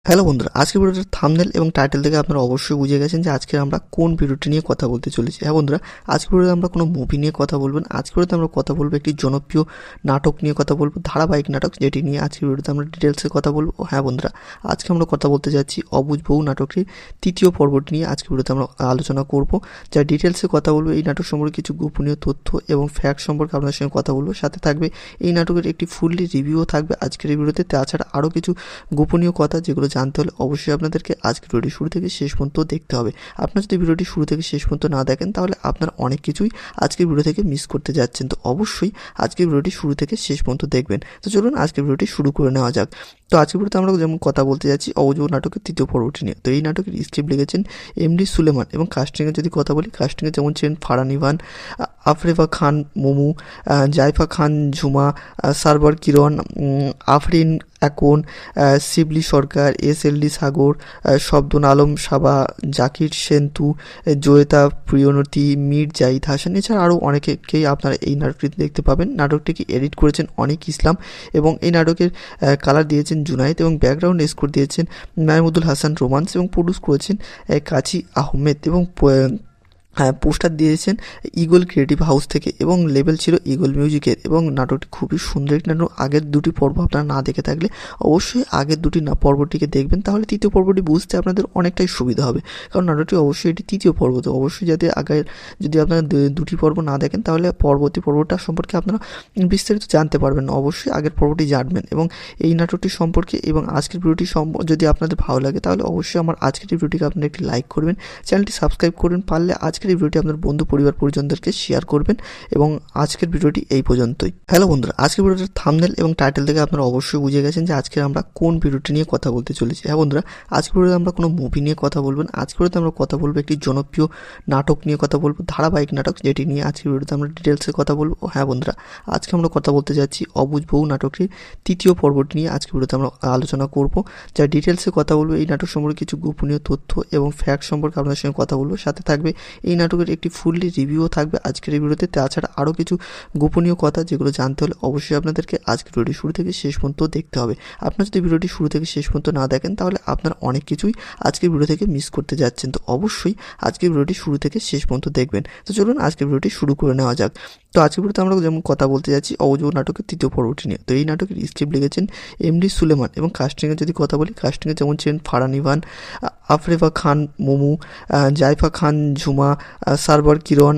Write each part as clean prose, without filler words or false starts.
Hello বন্ধুরা, আজকের ভিডিওটার থাম্বনেল এবং টাইটেল থেকে আপনারা অবশ্যই বুঝে গেছেন যে আজকে আমরা কোন ভিডিওটি নিয়ে কথা বলতে চলেছি। হ্যাঁ বন্ধুরা, আজকের ভিডিওতে আমরা কোনো মুভি নিয়ে কথা বলবো না। আজকের ভিডিওতে আমরা কথা বলবো একটি জনপ্রিয় নাটক নিয়ে কথা বলবো, ধারাবাহিক নাটক, যেটি নিয়ে আজকের ভিডিওতে আমরা ডিটেলসে কথা বলবো। হ্যাঁ বন্ধুরা, আজকে আমরা কথা বলতে যাচ্ছি অবুঝ বউ নাটকটির তৃতীয় পর্বটি নিয়ে আজকের ভিডিওতে আমরা আলোচনা করব। যা ডিটেলসে কথা বলবো, এই নাটক সম্পর্কে কিছু গোপনীয় তথ্য এবং ফ্যাক্ট সম্পর্কে আপনার সঙ্গে কথা বলবো। সাথে থাকবে এই নাটকের একটি ফুললি রিভিউও থাকবে আজকের এই ভিডিওতে। তাছাড়া আরও কিছু গোপনীয় কথা যেগুলো জানতে হলে অবশ্যই আপনাদেরকে আজকের ভিডিওটি শুরু থেকে শেষ পর্যন্ত দেখতে হবে। আপনারা যদি ভিডিওটি শুরু থেকে শেষ পর্যন্ত না দেখেন তাহলে আপনারা অনেক কিছুই আজকের ভিডিও থেকে মিস করতে যাচ্ছেন। তো অবশ্যই আজকের ভিডিওটি শুরু থেকে শেষ পর্যন্ত দেখবেন। তো চলুন আজকের ভিডিওটি শুরু করে নেওয়া যাক। তো আজকের ভিডিওতে আমরা যেমন কথা বলতে যাচ্ছি অবুঝ বউ নাটকের তৃতীয় পর্বটি নিয়ে। তো এই নাটকের স্ক্রিপ্ট লিখেছেন এমডি সুলেমান এবং কাস্টিংয়ে যদি কথা বলি, কাস্টিংয়ে যেমন ছিলেন ফারহান ইভান, আফরেফা খান মোমু, জাইফা খান ঝুমা, সারবার কিরণ, আফরিন একন, শিবলি সরকার, এসএলডি সাগর, শব্দন আলম সাবা, জাকির সেন্তু, জয়িতা প্রিয়নতি, মীর জাহিদ হাসান, এছাড়া আরও অনেকেই আপনারা এই নাটকটিতে দেখতে পাবেন। নাটকটিকে এডিট করেছেন অনিক ইসলাম এবং এই নাটকের কালার দিয়েছেন জুনায়েদ এবং ব্যাকগ্রাউন্ড স্কোর দিয়েছেন মাহমুদুল হাসান রোমান্স এবং প্রডিউস করেছেন কাজী আহমেদ এবং পোস্টার দিয়েছেন ইগল ক্রিয়েটিভ হাউস থেকে এবং লেবেল ছিল ইগল মিউজিকের। এবং নাটকটি খুবই সুন্দর একটি নাটক। আগের দুটি পর্ব আপনারা না দেখে থাকলে অবশ্যই আগের দুটি পর্বটিকে দেখবেন, তাহলে তৃতীয় পর্বটি বুঝতে আপনাদের অনেকটাই সুবিধা হবে। কারণ নাটকটি অবশ্যই এটি তৃতীয় পর্ব, তো অবশ্যই যাতে আগের যদি আপনারা দুটি পর্ব না দেখেন তাহলে পরবর্তী পর্বটা সম্পর্কে আপনারা বিস্তারিত জানতে পারবেন না। অবশ্যই আগের পর্বটি জানবেন এবং এই নাটকটি সম্পর্কে এবং আজকের ভিডিওটি যদি আপনাদের ভালো লাগে তাহলে অবশ্যই আমার আজকের এই ভিডিওটিকে আপনারা একটি লাইক করবেন, চ্যানেলটি সাবস্ক্রাইব করবেন, পারলে আজকের এই ভিডিওটি আপনার বন্ধু পরিবার পরিজনদেরকে শেয়ার করবেন। এবং আজকের ভিডিওটি এই পর্যন্তই। হ্যালো বন্ধুরা, আজকের ভিডিওটার থাম্বনেল এবং টাইটেল থেকে আপনারা অবশ্যই বুঝে গেছেন যে আজকে আমরা কোন ভিডিওটি নিয়ে কথা বলতে চলেছি। হ্যাঁ বন্ধুরা, আজকের ভিডিওতে আমরা কোনো মুভি নিয়ে কথা বলবো না। আজকের ভিডিওতে আমরা কথা বলবো একটি জনপ্রিয় নাটক নিয়ে কথা বলবো, ধারাবাহিক নাটক, যেটি নিয়ে আজকের ভিডিওতে আমরা ডিটেলসে কথা বলবো। হ্যাঁ বন্ধুরা, আজকে আমরা কথা বলতে যাচ্ছি অবুঝ বউ নাটকটির তৃতীয় পর্বটি নিয়ে আজকের ভিডিওতে আমরা আলোচনা করব। যা ডিটেলসে কথা বলবো, এই নাটক সম্পর্কে কিছু গোপনীয় তথ্য এবং ফ্যাক্ট সম্পর্কে আপনার সঙ্গে কথা বলবো। সাথে থাকবে এই নাটকের একটি ফুললি রিভিউও থাকবে আজকের এই ভিডিওতে। তাছাড়া আরও কিছু গোপনীয় কথা যেগুলো জানতে হলে অবশ্যই আপনাদেরকে আজকের ভিডিওটি শুরু থেকে শেষ পর্যন্ত দেখতে হবে। আপনারা যদি ভিডিওটি শুরু থেকে শেষ পর্যন্ত না দেখেন তাহলে আপনারা অনেক কিছুই আজকের ভিডিও থেকে মিস করতে যাচ্ছেন। তো অবশ্যই আজকের ভিডিওটি শুরু থেকে শেষ পর্যন্ত দেখবেন। তো চলুন আজকের ভিডিওটি শুরু করে নেওয়া যাক। তো আজকের ভিডিওতে আমরা যেমন কথা বলতে যাচ্ছি অবুঝ বউ নাটকের তৃতীয় পর্বটি নিয়ে। তো এই নাটকের স্ক্রিপ্ট লিখেছেন এমডি সুলেমান এবং কাস্টিংয়ে যদি কথা বলি, কাস্টিংয়ে যেমন ছিলেন ফারহান ইভান, আফরেফা খান মোমু, জাইফা খান ঝুমা, সারবার কিরণ,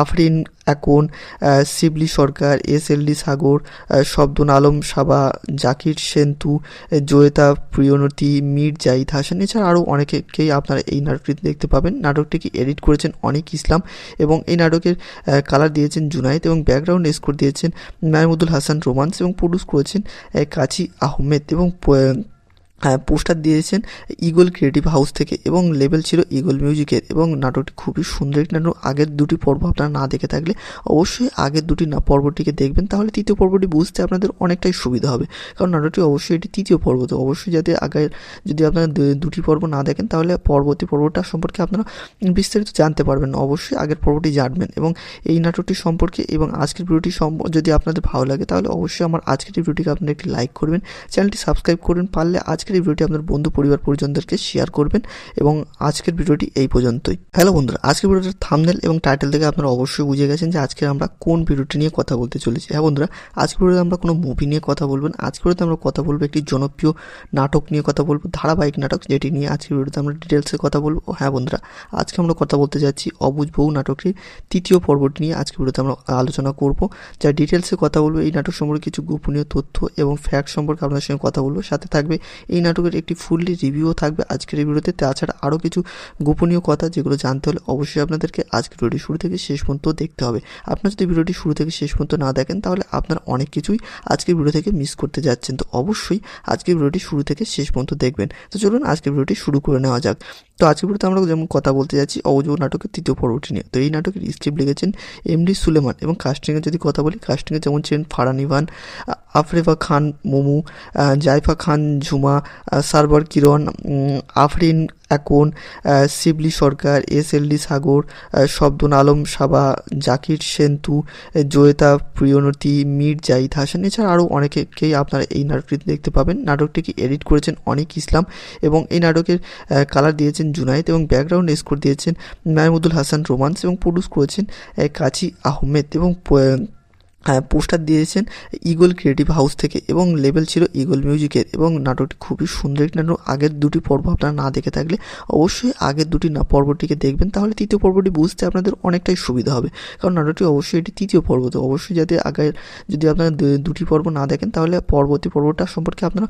আফরিন একন, শিবলি সরকার, এসএলডি সাগর, শব্দন আলম সাবা, জাকির সেন্তু, জয়িতা প্রিয়নতি, মীর জাহিদ হাসান, এছাড়া আরও অনেকেই আপনারা এই নাটকটিতে দেখতে পাবেন। নাটকটিকে এডিট করেছেন অনিক ইসলাম এবং এই নাটকের কালার দিয়েছেন জুনায়েদ এবং ব্যাকগ্রাউন্ড স্কোর দিয়েছেন মাহমুদুল হাসান রোমান্স এবং প্রডিউস করেছেন কাজী আহমেদ এবং পোস্টার দিয়েছেন ইগল ক্রিয়েটিভ হাউস থেকে এবং লেবেল ছিল ইগল মিউজিকের। এবং নাটকটি খুবই সুন্দর একটি নাটক। আগের দুটি পর্ব আপনারা না দেখে থাকলে অবশ্যই আগের দুটি পর্বটিকে দেখবেন, তাহলে তৃতীয় পর্বটি বুঝতে আপনাদের অনেকটাই সুবিধা হবে। কারণ নাটকটি অবশ্যই এটি তৃতীয় পর্ব, তো অবশ্যই যাতে আগের যদি আপনারা দুটি পর্ব না দেখেন তাহলে পরবর্তী পর্বটা সম্পর্কে আপনারা বিস্তারিত জানতে পারবেন না। অবশ্যই আগের পর্বটি জানবেন এবং এই নাটকটি সম্পর্কে এবং আজকের ভিডিওটি যদি আপনাদের ভালো লাগে তাহলে অবশ্যই আমার আজকের এই ভিডিওটিকে আপনারা একটি লাইক করবেন, চ্যানেলটি সাবস্ক্রাইব করবেন, পারলে আজকের এই ভিডিওটি আপনার বন্ধু পরিবার পরিজনদেরকে শেয়ার করবেন। এবং আজকের ভিডিওটি এই পর্যন্তই। হ্যালো বন্ধুরা, আজকের ভিডিওটার থাম্বনেল এবং টাইটেল থেকে আপনারা অবশ্যই বুঝে গেছেন যে আজকে আমরা কোন ভিডিওটি নিয়ে কথা বলতে চলেছি। হ্যাঁ বন্ধুরা, আজকের ভিডিওতে আমরা কোনো মুভি নিয়ে কথা বলবো না। আজকের ভিডিওতে আমরা কথা বলবো একটি জনপ্রিয় নাটক নিয়ে কথা বলবো, ধারাবাহিক নাটক, যেটি নিয়ে আজকের ভিডিওতে আমরা ডিটেলসে কথা বলবো। হ্যাঁ বন্ধুরা, আজকে আমরা কথা বলতে যাচ্ছি অবুঝ বউ নাটকটির তৃতীয় পর্বটি নিয়ে আজকের ভিডিওতে আমরা আলোচনা করব। যা ডিটেলসে কথা বলবো, এই নাটক সম্পর্কে কিছু গোপনীয় তথ্য এবং ফ্যাক্ট সম্পর্কে আপনার সঙ্গে কথা বলবো। সাথে থাকবে এই নাটকের একটি ফুললি রিভিউও থাকবে আজকের এই ভিডিওতে। তাছাড়া আরও কিছু গোপনীয় কথা যেগুলো জানতে হলে অবশ্যই আপনাদেরকে আজকের ভিডিওটি শুরু থেকে শেষ পর্যন্ত দেখতে হবে। আপনারা যদি ভিডিওটি শুরু থেকে শেষ পর্যন্ত না দেখেন তাহলে আপনারা অনেক কিছুই আজকের ভিডিও থেকে মিস করতে যাচ্ছেন। তো অবশ্যই আজকের ভিডিওটি শুরু থেকে শেষ পর্যন্ত দেখবেন। তো চলুন আজকের ভিডিওটি শুরু করে নেওয়া যাক। তো আজকের ভিডিওতে আমরা যেমন কথা বলতে যাচ্ছি অবুঝ বউ নাটকের তৃতীয় পর্বটি নিয়ে। তো এই নাটকের স্ক্রিপ্ট লিখেছেন এমডি সুলেমান এবং কাস্টিংয়ে যদি কথা বলি, কাস্টিংয়ে যেমন ছিলেন ফারহান ইভান, আফরেফা খান মোমু, জাইফা খান ঝুমা, সারওয়ার কিরণ, আফরিন একন, শিবলি সরকার, SLD সাগর, শব্দন আলম সাবা, জাকির সেন্তু, জয়িতা প্রিয়নতি, মীর জাহিদ হাসান, এছাড়া আরও অনেকেই আপনারা এই নাটকটি দেখতে পাবেন। নাটকটিকে এডিট করেছেন অনিক ইসলাম এবং এই নাটকের কালার দিয়েছেন জুনায়েদ এবং ব্যাকগ্রাউন্ড স্কোর দিয়েছেন মাহমুদুল হাসান রোমান্স এবং প্রডিউস করেছেন কাজী আহমেদ এবং পোস্টার দিয়েছেন ইগল ক্রিয়েটিভ হাউস থেকে এবং লেবেল ছিল ইগল মিউজিকের এবং নাটকটি খুবই সুন্দর একটি নাটক। আগের দুটি পর্ব আপনারা না দেখে থাকলে অবশ্যই আগের দুটি পর্বটিকে দেখবেন, তাহলে তৃতীয় পর্বটি বুঝতে আপনাদের অনেকটাই সুবিধা হবে, কারণ নাটকটি অবশ্যই এটি তৃতীয় পর্ব, তো অবশ্যই যাতে আগের যদি আপনারা দুটি পর্ব না দেখেন তাহলে পরবর্তী পর্বটা সম্পর্কে আপনারা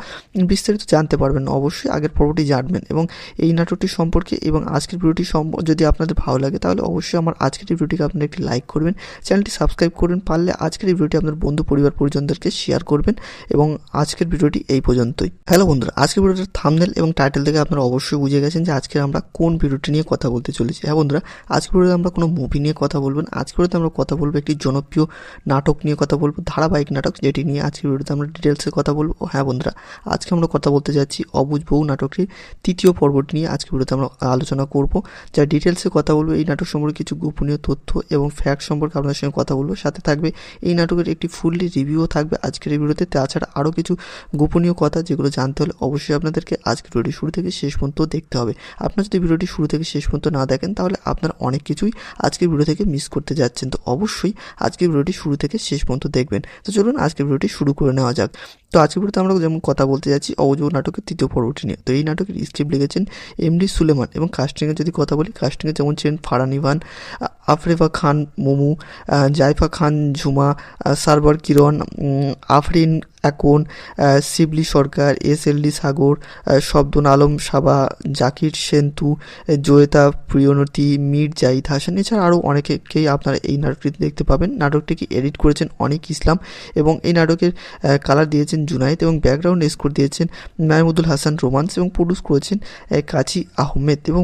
বিস্তারিত জানতে পারবেন, অবশ্যই আগের পর্বটি জানবেন। এবং এই নাটকটি সম্পর্কে এবং আজকের ভিডিওটি যদি আপনাদের ভালো লাগে তাহলে অবশ্যই আমার আজকের এই ভিডিওটিকে আপনারা একটি লাইক করবেন, চ্যানেলটি সাবস্ক্রাইব করবেন, পারলে আজকের এই ভিডিওটি আপনার বন্ধু পরিবার পরিজনদেরকে শেয়ার করবেন। এবং আজকের ভিডিওটি এই পর্যন্তই। হ্যালো বন্ধুরা, আজকের ভিডিওটার থাম্বনেল এবং টাইটেল থেকে আপনারা অবশ্যই বুঝে গেছেন যে আজকে আমরা কোন ভিডিওটি নিয়ে কথা বলতে চলেছি। হ্যাঁ বন্ধুরা, আজকের ভিডিওতে আমরা কোনো মুভি নিয়ে কথা বলবেন, আজকের ভিডিওতে আমরা কথা বলবো একটি জনপ্রিয় নাটক নিয়ে কথা বলবো, ধারাবাহিক নাটক, যেটি নিয়ে আজকের ভিডিওতে আমরা ডিটেলসে কথা বলবো। হ্যাঁ বন্ধুরা, আজকে আমরা কথা বলতে যাচ্ছি অবুঝ বউ নাটকটির তৃতীয় পর্বটি নিয়ে আজকের ভিডিওতে আমরা আলোচনা করব, যা ডিটেলসে কথা বলবো। এই নাটক সম্পর্কে কিছু গোপনীয় তথ্য এবং ফ্যাক্ট সম্পর্কে আপনার সঙ্গে কথা বলবো, সাথে থাকবে এই নাটকের একটি ফুললি রিভিউও থাকবে আজকের এই ভিডিওতে। তাছাড়া আরও কিছু গোপনীয় কথা যেগুলো জানতে হলে অবশ্যই আপনাদেরকে আজকের ভিডিওটি শুরু থেকে শেষ পর্যন্ত দেখতে হবে। আপনার যদি ভিডিওটি শুরু থেকে শেষ পর্যন্ত না দেখেন তাহলে আপনার অনেক কিছুই আজকের ভিডিও থেকে মিস করতে যাচ্ছেন, তো অবশ্যই আজকের ভিডিওটি শুরু থেকে শেষ পর্যন্ত দেখবেন। তো চলুন আজকের ভিডিওটি শুরু করে নেওয়া যাক। তো আজকের ভিডিওতে আমরা যেমন কথা বলতে যাচ্ছি অবুঝ বউ নাটকের তৃতীয় পর্বটি নিয়ে। তো এই নাটকের স্ক্রিপ্ট লিখেছেন MD সুলেমান এবং কাস্টিংয়ে যদি কথা বলি, কাস্টিংয়ে যেমন ছিলেন ফারহান ইভান, আফরেফা খান মোমু, জাইফা খান ঝুমা, সারওয়ার কিরণ, আফরিন একন, শিবলি সরকার, SLD সাগর, শব্দন আলম সাবা, জাকির সেন্তু, জয়িতা প্রিয়নতি, মীর জাহিদ হাসান, এছাড়া আরও অনেকেই আপনারা এই নাটকটি দেখতে পাবেন। নাটকটিকে এডিট করেছেন অনিক ইসলাম এবং এই নাটকের কালার দিয়েছেন জুনায়েদ এবং ব্যাকগ্রাউন্ড স্কোর দিয়েছেন মাহমুদুল হাসান রোমান্স এবং প্রডিউস করেছেন কাজী আহমেদ এবং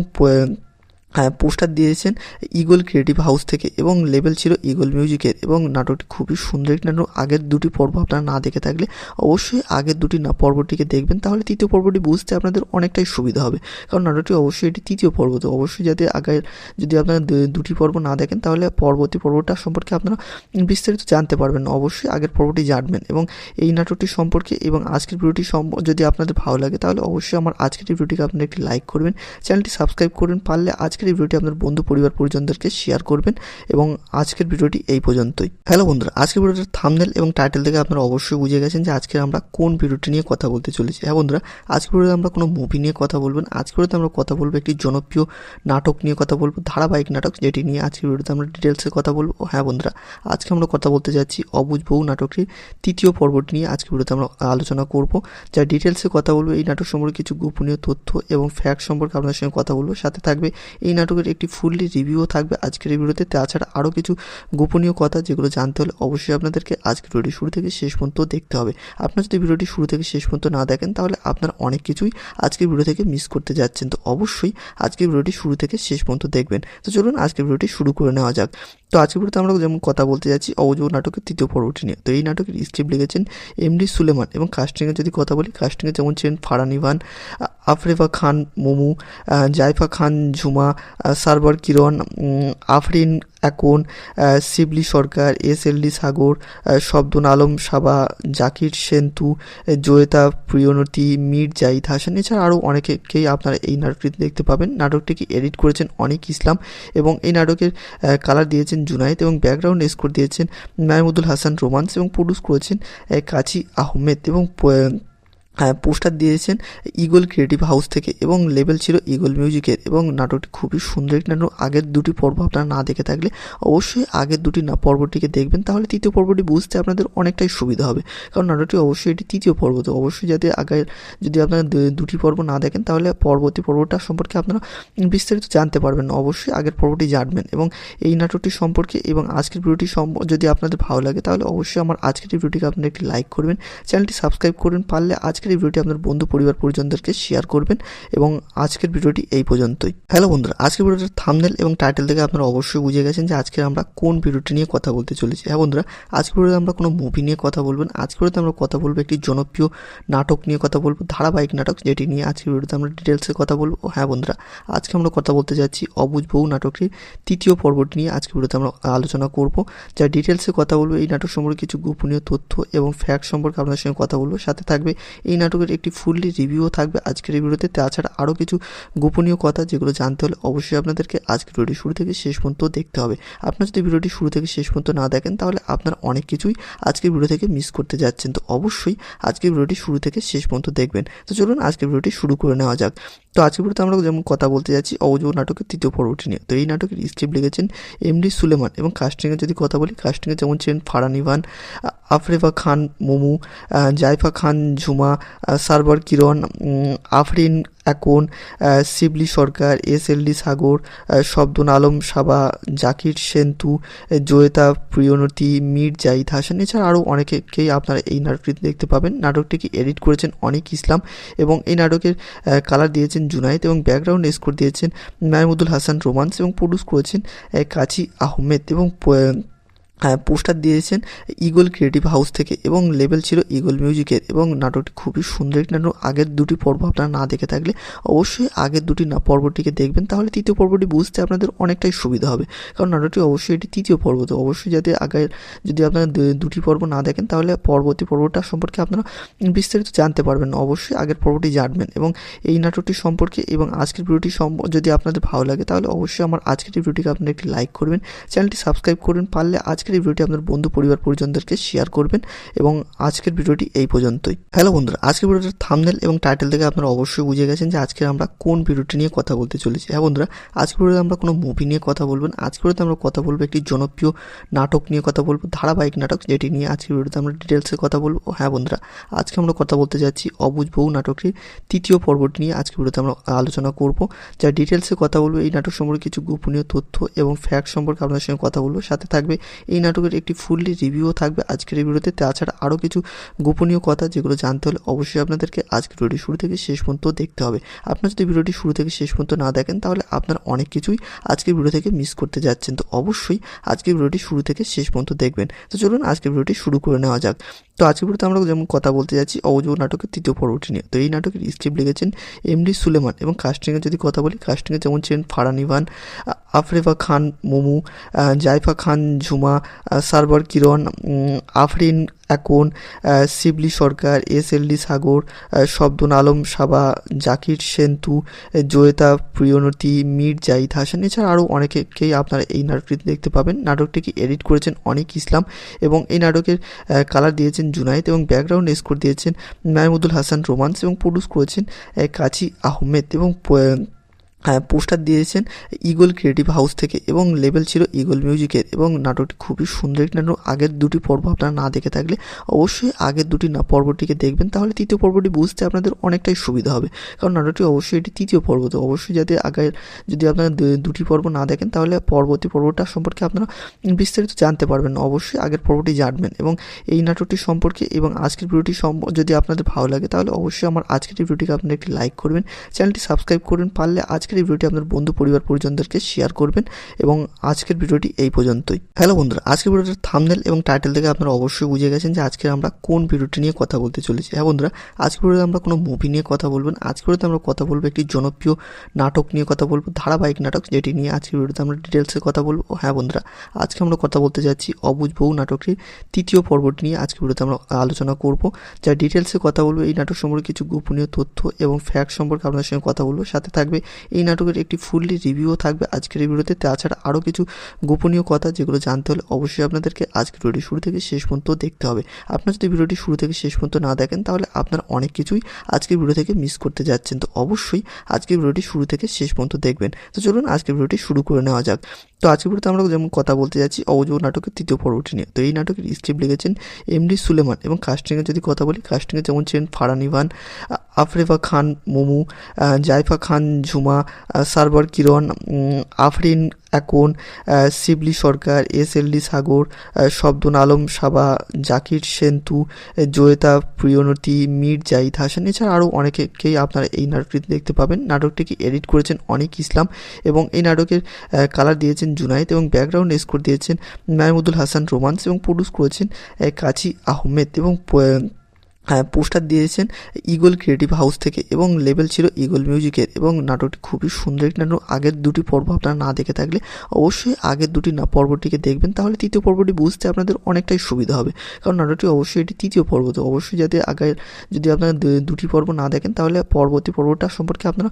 পোস্টার দিয়েছেন ইগল ক্রিয়েটিভ হাউস থেকে এবং লেবেল ছিল ইগল মিউজিকের এবং নাটকটি খুবই সুন্দর একটি নাটক। আগের দুটি পর্ব আপনারা না দেখে থাকলে অবশ্যই আগের দুটি পর্বটিকে দেখবেন, তাহলে তৃতীয় পর্বটি বুঝতে আপনাদের অনেকটাই সুবিধা হবে, কারণ নাটকটি অবশ্যই এটি তৃতীয় পর্ব, তো অবশ্যই যাতে আগের যদি আপনারা দুটি পর্ব না দেখেন তাহলে পরবর্তী পর্বটা সম্পর্কে আপনারা বিস্তারিত জানতে পারবেন, অবশ্যই আগের পর্বটি জানবেন। এবং এই নাটকটি সম্পর্কে এবং আজকের ভিডিওটি যদি আপনাদের ভালো লাগে তাহলে অবশ্যই আমার আজকের এই ভিডিওটিকে আপনারা একটি লাইক করবেন, চ্যানেলটি সাবস্ক্রাইব করবেন, পারলে আজকের এই ভিডিওটি আপনার বন্ধু পরিবার পরিজনদেরকে শেয়ার করবেন। এবং আজকের ভিডিওটি এই পর্যন্তই। হ্যালো বন্ধুরা, আজকের ভিডিওটার থাম্বনেল এবং টাইটেল থেকে আপনারা অবশ্যই বুঝে গেছেন যে আজকে আমরা কোন ভিডিওটি নিয়ে কথা বলতে চলেছি। হ্যাঁ বন্ধুরা, আজকের ভিডিওতে আমরা কোনো মুভি নিয়ে কথা বলবেন, আজকের ভিডিওতে আমরা কথা বলবো একটি জনপ্রিয় নাটক নিয়ে কথা বলবো, ধারাবাহিক নাটক, যেটি নিয়ে আজকের ভিডিওতে আমরা ডিটেলসে কথা বলবো। হ্যাঁ বন্ধুরা, আজকে আমরা কথা বলতে যাচ্ছি অবুঝ বউ নাটকটির তৃতীয় পর্বটি নিয়ে আজকের ভিডিওতে আমরা আলোচনা করব, যা ডিটেলসে কথা বলবো। এই নাটক সম্পর্কে কিছু গোপনীয় তথ্য এবং ফ্যাক্ট সম্পর্কে আপনার সঙ্গে কথা বলবো, সাথে থাকবে এই নাটকের একটি ফুললি রিভিউও থাকবে আজকের এই ভিডিওতে। তাছাড়া আরও কিছু গোপনীয় কথা যেগুলো জানতে হলে অবশ্যই আপনাদেরকে আজকের ভিডিওটি শুরু থেকে শেষ পর্যন্ত দেখতে হবে। আপনার যদি ভিডিওটি শুরু থেকে শেষ পর্যন্ত না দেখেন তাহলে আপনার অনেক কিছুই আজকের ভিডিও থেকে মিস করতে যাচ্ছেন, তো অবশ্যই আজকের ভিডিওটি শুরু থেকে শেষ পর্যন্ত দেখবেন। তো চলুন আজকের ভিডিওটি শুরু করে নেওয়া যাক। তো আজকের ভিডিওতে আমরা যেমন কথা বলতে যাচ্ছি অবুঝ বউ নাটকের তৃতীয় পর্বটি নিয়ে। তো এই নাটকের স্ক্রিপ্ট লিখেছেন MD সুলেমান এবং কাস্টিংয়ে যদি কথা বলি, কাস্টিংয়ে যেমন ছিলেন ফারহান ইভান, আফরেফা খান মোমু, জাইফা খান ঝুমা, সারওয়ার কিরণ, আফরিন একন, শিবলি সরকার, SLD সাগর, শব্দন আলম সাবা, জাকির সেন্তু, জয়িতা প্রিয়নতি, মীর জাহিদ হাসান, এছাড়া আরও অনেকেই আপনারা এই নাটকটি দেখতে পাবেন। নাটকটিকে এডিট করেছেন অনিক ইসলাম এবং এই নাটকের কালার দিয়েছেন জুনায়েদ এবং ব্যাকগ্রাউন্ড স্কোর দিয়েছেন মাহমুদুল হাসান রোমান্স এবং প্রডিউস করেছেন কাজী আহমেদ এবং পোস্টার দিয়েছেন ইগল ক্রিয়েটিভ হাউস থেকে এবং লেবেল ছিল ইগল মিউজিকের এবং নাটকটি খুবই সুন্দর একটি নাটক। আগের দুটি পর্ব আপনারা না দেখে থাকলে অবশ্যই আগের দুটি পর্বটিকে দেখবেন, তাহলে তৃতীয় পর্বটি বুঝতে আপনাদের অনেকটাই সুবিধা হবে, কারণ নাটকটি অবশ্যই এটি তৃতীয় পর্ব, তো অবশ্যই যাতে আগের যদি আপনারা দুটি পর্ব না দেখেন তাহলে পরবর্তী পর্বটা সম্পর্কে আপনারা বিস্তারিত জানতে পারবেন, অবশ্যই আগের পর্বটি জানবেন। এবং এই নাটকটি সম্পর্কে এবং আজকের ভিডিওটি যদি আপনাদের ভালো লাগে তাহলে অবশ্যই আমার আজকের এই ভিডিওটিকে আপনারা একটি লাইক করবেন, চ্যানেলটি সাবস্ক্রাইব করবেন, পারলে আজকের আজকের এই ভিডিওটি আপনার বন্ধু পরিবার পরিজনদেরকে শেয়ার করবেন এবং আজকের ভিডিওটি এই পর্যন্তই। হ্যালো বন্ধুরা, আজকের ভিডিওটির থাম্বনেল এবং টাইটেল থেকে আপনারা অবশ্যই বুঝে গেছেন যে আজকে আমরা কোন ভিডিওটি নিয়ে কথা বলতে চলেছি। হ্যাঁ বন্ধুরা, আজকের ভিডিওতে আমরা কোনো মুভি নিয়ে কথা বলবো না, আজকের ভিডিওতে আমরা কথা বলবো একটি জনপ্রিয় নাটক নিয়ে কথা বলবো, ধারাবাহিক নাটক, যেটি নিয়ে আজকের ভিডিওতে আমরা ডিটেলসে কথা বলবো। হ্যাঁ বন্ধুরা, আজকে আমরা কথা বলতে যাচ্ছি অবুঝ বউ নাটকটির তৃতীয় পর্বটি নিয়ে আজকের ভিডিওতে আমরা আলোচনা করব, যা ডিটেলসে কথা বলবো। এই নাটক সম্পর্কে কিছু গোপনীয় তথ্য এবং ফ্যাক্ট সম্পর্কে আপনাদের সঙ্গে কথা বলবো, সাথে থাকবে এই নাটকের একটি ফুললি রিভিউও থাকবে আজকের এই ভিডিওতে। তাছাড়া আরও কিছু গোপনীয় কথা যেগুলো জানতে হলে অবশ্যই আপনাদেরকে আজকের ভিডিওটি শুরু থেকে শেষ পর্যন্ত দেখতে হবে। আপনারা যদি ভিডিওটি শুরু থেকে শেষ পর্যন্ত না দেখেন তাহলে আপনারা অনেক কিছুই আজকের ভিডিও থেকে মিস করতে যাচ্ছেন। তো অবশ্যই আজকের ভিডিওটি শুরু থেকে শেষ পর্যন্ত দেখবেন। তো চলুন আজকের ভিডিওটি শুরু করে নেওয়া যাক। তো আজকের ভিডিওতে আমরা যেমন কথা বলতে যাচ্ছি অবুঝ বউ নাটকের তৃতীয় পর্বটি নিয়ে। তো এই নাটকের স্ক্রিপ্ট লিখেছেন এমডি সুলেমান এবং কাস্টিংয়ে যদি কথা বলি, কাস্টিংয়ে যেমন ছিলেন ফারহান ইভান, আফরেফা খান মোমু, জাইফা খান ঝুমা, সারবার কিরণ, আফরিন একন, শিবলি সরকার, এসএলডি সাগর, শব্দন আলম সাবা, জাকির সেন্তু, জয়িতা প্রিয়নতি, মীর জাহিদ হাসান, এছাড়া আরও অনেকেই আপনারা এই নাটকটিতে দেখতে পাবেন। নাটকটিকে এডিট করেছেন অনিক ইসলাম এবং এই নাটকের কালার দিয়েছেন জুনায়েদ এবং ব্যাকগ্রাউন্ড স্কোর দিয়েছেন মাহমুদুল হাসান রোমান্স এবং প্রডিউস করেছেন কাজী আহমেদ এবং পোস্টার দিয়েছেন ইগল ক্রিয়েটিভ হাউস থেকে এবং লেবেল ছিল ইগল মিউজিকের। এবং নাটকটি খুবই সুন্দর একটি নাটক। আগের দুটি পর্ব আপনারা না দেখে থাকলে অবশ্যই আগের দুটি পর্বটিকে দেখবেন, তাহলে তৃতীয় পর্বটি বুঝতে আপনাদের অনেকটাই সুবিধা হবে, কারণ নাটকটি অবশ্যই এটি তৃতীয় পর্ব। তো অবশ্যই যাতে আগের যদি আপনারা দুটি পর্ব না দেখেন তাহলে পরবর্তী পর্বটা সম্পর্কে আপনারা বিস্তারিত জানতে পারবেন। অবশ্যই আগের পর্বটি জানবেন এবং এই নাটকটি সম্পর্কে এবং আজকের ভিডিওটি যদি আপনাদের ভালো লাগে তাহলে অবশ্যই আমার আজকের এই ভিডিওটিকে আপনারা একটি লাইক করবেন, চ্যানেলটি সাবস্ক্রাইব করবেন, পারলে আজকের এই ভিডিওটি আপনার বন্ধু পরিবার পরিজনদেরকে শেয়ার করবেন এবং আজকের ভিডিওটি এই পর্যন্তই। হ্যালো বন্ধুরা, আজকের ভিডিওটির থাম্বনেল এবং টাইটেল থেকে আপনারা অবশ্যই বুঝে গেছেন যে আজকে আমরা কোন ভিডিওটি নিয়ে কথা বলতে চলেছি। হ্যাঁ বন্ধুরা, আজকের ভিডিওতে আমরা কোনো মুভি নিয়ে কথা বলবো না, আজকের ভিডিওতে আমরা কথা বলবো একটি জনপ্রিয় নাটক নিয়ে কথা বলবো, ধারাবাহিক নাটক, যেটি নিয়ে আজকের ভিডিওতে আমরা ডিটেলসে কথা বলবো। হ্যাঁ বন্ধুরা, আজকে আমরা কথা বলতে যাচ্ছি অবুঝ বউ নাটকটির তৃতীয় পর্বটি নিয়ে আজকের ভিডিওতে আমরা আলোচনা করব, যা ডিটেলসে কথা বলবো। এই নাটক সম্পর্কে কিছু গোপনীয় তথ্য এবং ফ্যাক্ট সম্পর্কে আপনাদের সঙ্গে কথা বলবো, সাথে থাকবে এই নাটকের একটি ফুললি রিভিউও থাকবে আজকের এই ভিডিওতে। তাছাড়া আরও কিছু গোপনীয় কথা যেগুলো জানতে হলে অবশ্যই আপনাদেরকে আজকের ভিডিওটি শুরু থেকে শেষ পর্যন্ত দেখতে হবে। আপনারা যদি ভিডিওটি শুরু থেকে শেষ পর্যন্ত না দেখেন তাহলে আপনারা অনেক কিছুই আজকের ভিডিও থেকে মিস করতে যাচ্ছেন। তো অবশ্যই আজকের ভিডিওটি শুরু থেকে শেষ পর্যন্ত দেখবেন। তো চলুন আজকের ভিডিওটি শুরু করে নেওয়া যাক। তো আজকের ভিডিওতে আমরা যেমন কথা বলতে যাচ্ছি অবুঝ বউ নাটকের তৃতীয় পর্বটি নিয়ে। তো এই নাটকের স্ক্রিপ্ট লিখেছেন এমডি সুলেমান এবং কাস্টিংয়ে যদি কথা বলি, কাস্টিংয়ে যেমন ছিলেন ফারহান ইভান, আফরেফা খান মোমু, জাইফা খান ঝুমা, সারবার কিরণ, আফরিন একন, শিবলি সরকার, এসএলডি সাগর, শব্দন আলম সাবা, জাকির সেন্তু, জয়িতা প্রিয়নতি, মীর জাহিদ হাসান, এছাড়া আরও অনেকেই আপনারা এই নাটকটিতে দেখতে পাবেন। নাটকটিকে এডিট করেছেন অনিক ইসলাম এবং এই নাটকের কালার দিয়েছেন জুনায়েদ এবং ব্যাকগ্রাউন্ড স্কোর দিয়েছেন মাহমুদুল হাসান রোমান্স এবং প্রডিউস করেছেন কাজী আহমেদ এবং পোস্টার দিয়েছেন ইগল ক্রিয়েটিভ হাউস থেকে এবং লেবেল ছিল ইগল মিউজিকের। এবং নাটকটি খুবই সুন্দর একটি নাটক। আগের দুটি পর্ব আপনারা না দেখে থাকলে অবশ্যই আগের দুটি পর্বটিকে দেখবেন, তাহলে তৃতীয় পর্বটি বুঝতে আপনাদের অনেকটাই সুবিধা হবে, কারণ নাটকটি অবশ্যই এটি তৃতীয় পর্ব। তো অবশ্যই যাতে আগের যদি আপনারা দুটি পর্ব না দেখেন তাহলে পরবর্তী পর্বটা সম্পর্কে আপনারা বিস্তারিত জানতে পারবেন। অবশ্যই আগের পর্বটি জানবেন এবং এই নাটকটি সম্পর্কে এবং আজকের ভিডিওটি যদি আপনাদের ভালো লাগে তাহলে অবশ্যই আমার আজকের এই ভিডিওটিকে আপনারা একটি লাইক করবেন, চ্যানেলটি সাবস্ক্রাইব করবেন, পারলে আজকের এই ভিডিওটি আপনার বন্ধু পরিবার পরিজনদেরকে শেয়ার করবেন এবং আজকের ভিডিওটি এই পর্যন্তই। হ্যালো বন্ধুরা, আজকের ভিডিওটির থাম্বনেল এবং টাইটেল থেকে আপনারা অবশ্যই বুঝে গেছেন যে আজকে আমরা কোন ভিডিওটি নিয়ে কথা বলতে চলেছি। হ্যাঁ বন্ধুরা, আজকের ভিডিওতে আমরা কোনো মুভি নিয়ে কথা বলবো না, আজকের ভিডিওতে আমরা কথা বলবো একটি জনপ্রিয় নাটক নিয়ে কথা বলবো, ধারাবাহিক নাটক, যেটি নিয়ে আজকের ভিডিওতে আমরা ডিটেলসে কথা বলবো। হ্যাঁ বন্ধুরা, আজকে আমরা কথা বলতে যাচ্ছি অবুঝ বউ নাটকটির তৃতীয় পর্বটি নিয়ে আজকের ভিডিওতে আমরা আলোচনা করব, যা ডিটেলসে কথা বলবো। এই নাটক সম্পর্কে কিছু গোপনীয় তথ্য এবং ফ্যাক্ট সম্পর্কে আপনাদের সঙ্গে কথা বলবো, সাথে থাকবে এই নাটকের একটি ফুললি রিভিউও থাকবে আজকের এই ভিডিওতে। তাছাড়া আরও কিছু গোপনীয় কথা যেগুলো জানতে হলে অবশ্যই আপনাদেরকে আজকের ভিডিওটি শুরু থেকে শেষ পর্যন্ত দেখতে হবে। আপনারা যদি ভিডিওটি শুরু থেকে শেষ পর্যন্ত না দেখেন তাহলে আপনারা অনেক কিছুই আজকের ভিডিও থেকে মিস করতে যাচ্ছেন। তো অবশ্যই আজকের ভিডিওটি শুরু থেকে শেষ পর্যন্ত দেখবেন। তো চলুন আজকের ভিডিওটি শুরু করে নেওয়া যাক। তো আজকের ভিডিওতে আমরা যেমন কথা বলতে যাচ্ছি অবুঝ বউ নাটকের তৃতীয় পর্বটি নিয়ে। তো এই নাটকের স্ক্রিপ্ট লিখেছেন এমডি সুলেমান এবং কাস্টিংয়ে যদি কথা বলি, কাস্টিংয়ে যেমন ছিলেন ফারহান ইভান, আফরেফা খান মোমু, জাইফা খান ঝুমা, সারওয়ার কিরণ, আফরিন একন, শিবলি সরকার, SLD সাগর, শব্দন আলম সাবা, জাকির সেন্টু, জয়িতা প্রিয়নতি, মীর জাহিদ হাসান, এছাড়া আরও অনেকেই আপনারা এই নাটকটি দেখতে পাবেন। নাটকটিকে এডিট করেছেন অনিক ইসলাম এবং এই নাটকের কালার দিয়েছেন জুনায়েদ এবং ব্যাকগ্রাউন্ড স্কোর দিয়েছেন মাহমুদুল হাসান রোমান্স এবং প্রডিউস করেছেন কাজী আহমেদ এবং পোস্টার দিয়েছেন ইগল ক্রিয়েটিভ হাউস থেকে এবং লেবেল ছিল ইগল মিউজিকের এবং নাটকটি খুবই সুন্দর একটি নাটক। আগের দুটি পর্ব আপনারা না দেখে থাকলে অবশ্যই আগের দুটি পর্বটিকে দেখবেন, তাহলে তৃতীয় পর্বটি বুঝতে আপনাদের অনেকটাই সুবিধা হবে, কারণ নাটকটি অবশ্যই এটি তৃতীয় পর্ব, তো অবশ্যই যাতে আগের যদি আপনারা দুটি পর্ব না দেখেন তাহলে পরবর্তী পর্বটা সম্পর্কে আপনারা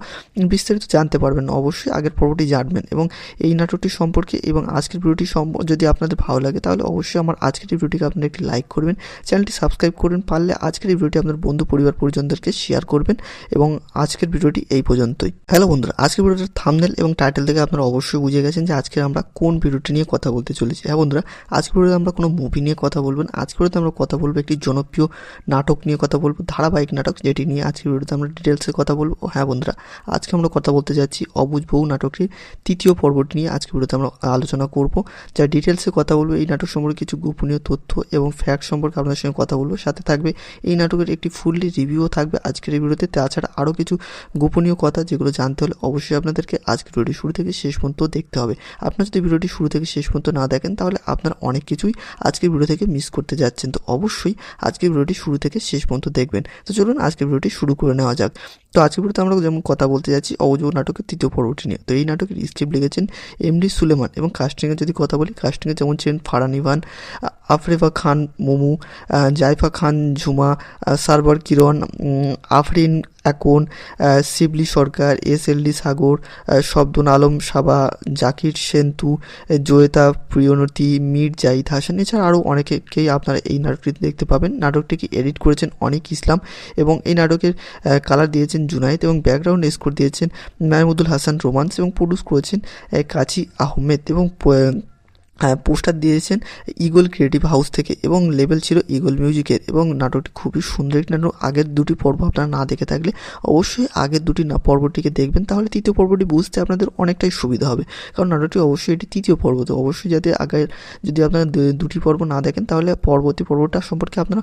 বিস্তারিত জানতে পারবেন না, অবশ্যই আগের পর্বটি জানবেন। এবং এই নাটকটি সম্পর্কে এবং আজকের ভিডিওটি যদি আপনাদের ভালো লাগে তাহলে অবশ্যই আমার আজকের ভিডিওটিকে আপনারা একটি লাইক করবেন, চ্যানেলটি সাবস্ক্রাইব করবেন, পারলে আজকের এই ভিডিওটি আপনার বন্ধু পরিবার পরিজনদেরকে শেয়ার করবেন। এবং আজকের ভিডিওটি এই পর্যন্তই। হ্যালো বন্ধুরা, আজকের ভিডিওটার থাম্বনেল এবং টাইটেল থেকে আপনারা অবশ্যই বুঝে গেছেন যে আজকে আমরা কোন ভিডিওটি নিয়ে কথা বলতে চলেছি। হ্যাঁ বন্ধুরা, আজকের ভিডিওতে আমরা কোনো মুভি নিয়ে কথা বলবো না, আজকের ভিডিওতে আমরা কথা বলবো একটি জনপ্রিয় নাটক নিয়ে কথা বলবো, ধারাবাহিক নাটক, যেটি নিয়ে আজকের ভিডিওতে আমরা ডিটেলসে কথা বলবো। হ্যাঁ বন্ধুরা, আজকে আমরা কথা বলতে যাচ্ছি অবুঝ বউ নাটকটির তৃতীয় পর্বটি নিয়ে আজকের ভিডিওতে আমরা আলোচনা করব, যা ডিটেলসে কথা বলবো। এই নাটক সম্পর্কে কিছু গোপনীয় তথ্য এবং ফ্যাক্ট সম্পর্কে আপনাদের সঙ্গে কথা বলবো, সাথে থাকবে এই নাটকের একটি ফুললি রিভিউও থাকবে আজকের এই ভিডিওতে। তাছাড়া আরও কিছু গোপনীয় কথা যেগুলো জানতে হলে অবশ্যই আপনাদেরকে আজকের ভিডিওটি শুরু থেকে শেষ পর্যন্ত দেখতে হবে। আপনারা যদি ভিডিওটি শুরু থেকে শেষ পর্যন্ত না দেখেন তাহলে আপনারা অনেক কিছুই আজকের ভিডিও থেকে মিস করতে যাচ্ছেন, তো অবশ্যই আজকের ভিডিওটি শুরু থেকে শেষ পর্যন্ত দেখবেন। তো চলুন আজকের ভিডিওটি শুরু করে নেওয়া যাক। তো আজকের ভিডিওতে আমরা যেমন কথা বলতে যাচ্ছি অবুঝ বউ নাটকের তৃতীয় পর্বটি নিয়ে। তো এই নাটকের স্ক্রিপ্ট লিখেছেন MD সুলেমান এবং কাস্টিংয়ে যদি কথা বলি, কাস্টিংয়ে যেমন ছিলেন ফারহান ইভান, আফরেফা খান মোমু, জাইফা খান ঝুমা, সারওয়ার কিরণ, আফরিন একন, শিবলি সরকার, SLD সাগর, শব্দন আলম সাবা, জাকির সেন্টু, জয়িতা প্রিয়নতি, মীর জাহিদ হাসান, এছাড়া আরও অনেকেই আপনারা এই নাটকটি দেখতে পাবেন। নাটকটিকে এডিট করেছেন অনিক ইসলাম এবং এই নাটকের কালার দিয়েছেন জুনায়েদ এবং ব্যাকগ্রাউন্ড স্কোর দিয়েছেন মাহমুদুল হাসান রোমান্স এবং প্রডিউস করেছেন কাজী আহমেদ এবং পোস্টার দিয়েছেন ইগল ক্রিয়েটিভ হাউস থেকে এবং লেবেল ছিল ইগল মিউজিকের এবং নাটকটি খুবই সুন্দর একটি নাটক। আগের দুটি পর্ব আপনারা না দেখে থাকলে অবশ্যই আগের দুটি পর্বটিকে দেখবেন, তাহলে তৃতীয় পর্বটি বুঝতে আপনাদের অনেকটাই সুবিধা হবে, কারণ নাটকটি অবশ্যই এটি তৃতীয় পর্ব, তো অবশ্যই যাতে আগের যদি আপনারা দুটি পর্ব না দেখেন তাহলে পরবর্তী পর্বটা সম্পর্কে আপনারা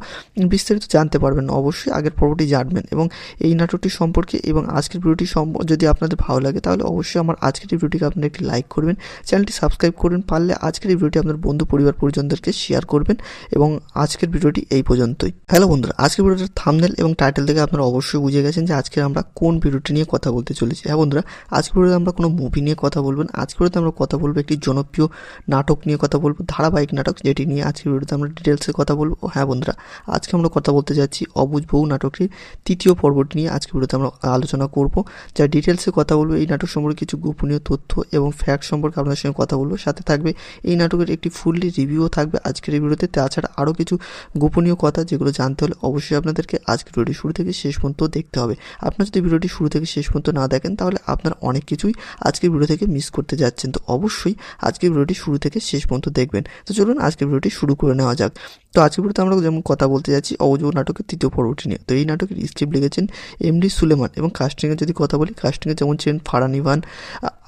বিস্তারিত জানতে পারবেন না, অবশ্যই আগের পর্বটি জানবেন। এবং এই নাটকটি সম্পর্কে এবং আজকের ভিডিওটি যদি আপনাদের ভালো লাগে তাহলে অবশ্যই আমার আজকের এই ভিডিওটিকে আপনারা একটি লাইক করবেন, চ্যানেলটি সাবস্ক্রাইব করবেন, পারলে আজকের এই ভিডিওটি আপনার বন্ধু পরিবার পরিজনদেরকে শেয়ার করবেন। এবং আজকের ভিডিওটি এই পর্যন্তই। হ্যালো বন্ধুরা, আজকের ভিডিওটার থাম্বনেল এবং টাইটেল থেকে আপনারা অবশ্যই বুঝে গেছেন যে আজকে আমরা কোন ভিডিওটি নিয়ে কথা বলতে চলেছি। হ্যাঁ বন্ধুরা, আজকের ভিডিওতে আমরা কোনো মুভি নিয়ে কথা বলবো না, আজকের ভিডিওতে আমরা কথা বলবো একটি জনপ্রিয় নাটক নিয়ে কথা বলবো, ধারাবাহিক নাটক, যেটি নিয়ে আজকের ভিডিওতে আমরা ডিটেলসে কথা বলবো। হ্যাঁ বন্ধুরা, আজকে আমরা কথা বলতে যাচ্ছি অবুঝ বউ নাটকটির তৃতীয় পর্বটি নিয়ে আজকের ভিডিওতে আমরা আলোচনা করব, যা ডিটেলসে কথা বলবো। এই নাটক সম্পর্কে কিছু গোপনীয় তথ্য এবং ফ্যাক্ট সম্পর্কে আপনাদের সঙ্গে কথা বলবো, সাথে থাকবে এই নাটকের একটি ফুললি রিভিউও থাকবে আজকের এই ভিডিওতে। তাছাড়া আরও কিছু গোপনীয় কথা যেগুলো জানতে হলে অবশ্যই আপনাদেরকে আজকের ভিডিওটি শুরু থেকে শেষ পর্যন্ত দেখতে হবে। আপনারা যদি ভিডিওটি শুরু থেকে শেষ পর্যন্ত না দেখেন তাহলে আপনারা অনেক কিছুই আজকের ভিডিও থেকে মিস করতে যাচ্ছেন, তো অবশ্যই আজকের ভিডিওটি শুরু থেকে শেষ পর্যন্ত দেখবেন। তো চলুন আজকের ভিডিওটি শুরু করে নেওয়া যাক। তো আজকের ভিডিওতে আমরা যেমন কথা বলতে যাচ্ছি অবুঝ বউ নাটকের তৃতীয় পর্বটি নিয়ে। তো এই নাটকের স্ক্রিপ্ট লিখেছেন MD সুলেমান এবং কাস্টিংয়ে যদি কথা বলি, কাস্টিংয়ে যেমন ছিলেন ফারহান ইভান,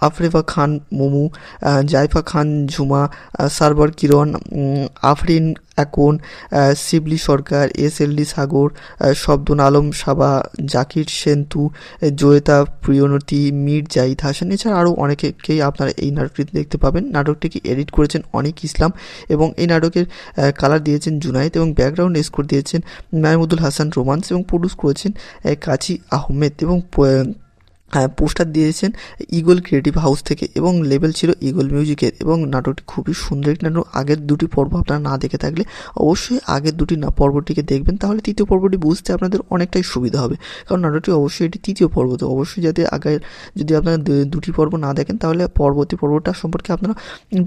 আফরেফা খান মোমু, জাইফা খান ঝুমা, সারওয়ার কিরণ, আফরিন একন, শিবলি সরকার, SLD সাগর, শব্দন আলম সাবা, জাকির সেন্টু, জয়িতা প্রিয়নতি, মীর জাহিদ হাসান, এছাড়া আরও অনেকেই আপনারা এই নাটকটি দেখতে পাবেন। নাটকটিকে এডিট করেছেন অনিক ইসলাম এবং এই নাটকের কালার দিয়েছেন জুনায়েদ এবং ব্যাকগ্রাউন্ড স্কোর দিয়েছেন মাহমুদুল হাসান রোমান্স এবং প্রডিউস করেছেন কাজী আহমেদ এবং পোস্টার দিয়েছেন ইগল ক্রিয়েটিভ হাউস থেকে এবং লেবেল ছিল ইগল মিউজিকের এবং নাটকটি খুবই সুন্দর একটি নাটক। আগের দুটি পর্ব আপনারা না দেখে থাকলে অবশ্যই আগের দুটি পর্বটিকে দেখবেন, তাহলে তৃতীয় পর্বটি বুঝতে আপনাদের অনেকটাই সুবিধা হবে, কারণ নাটকটি অবশ্যই এটি তৃতীয় পর্ব, তো অবশ্যই যাতে আগের যদি আপনারা দুটি পর্ব না দেখেন তাহলে পরবর্তী পর্বটা সম্পর্কে আপনারা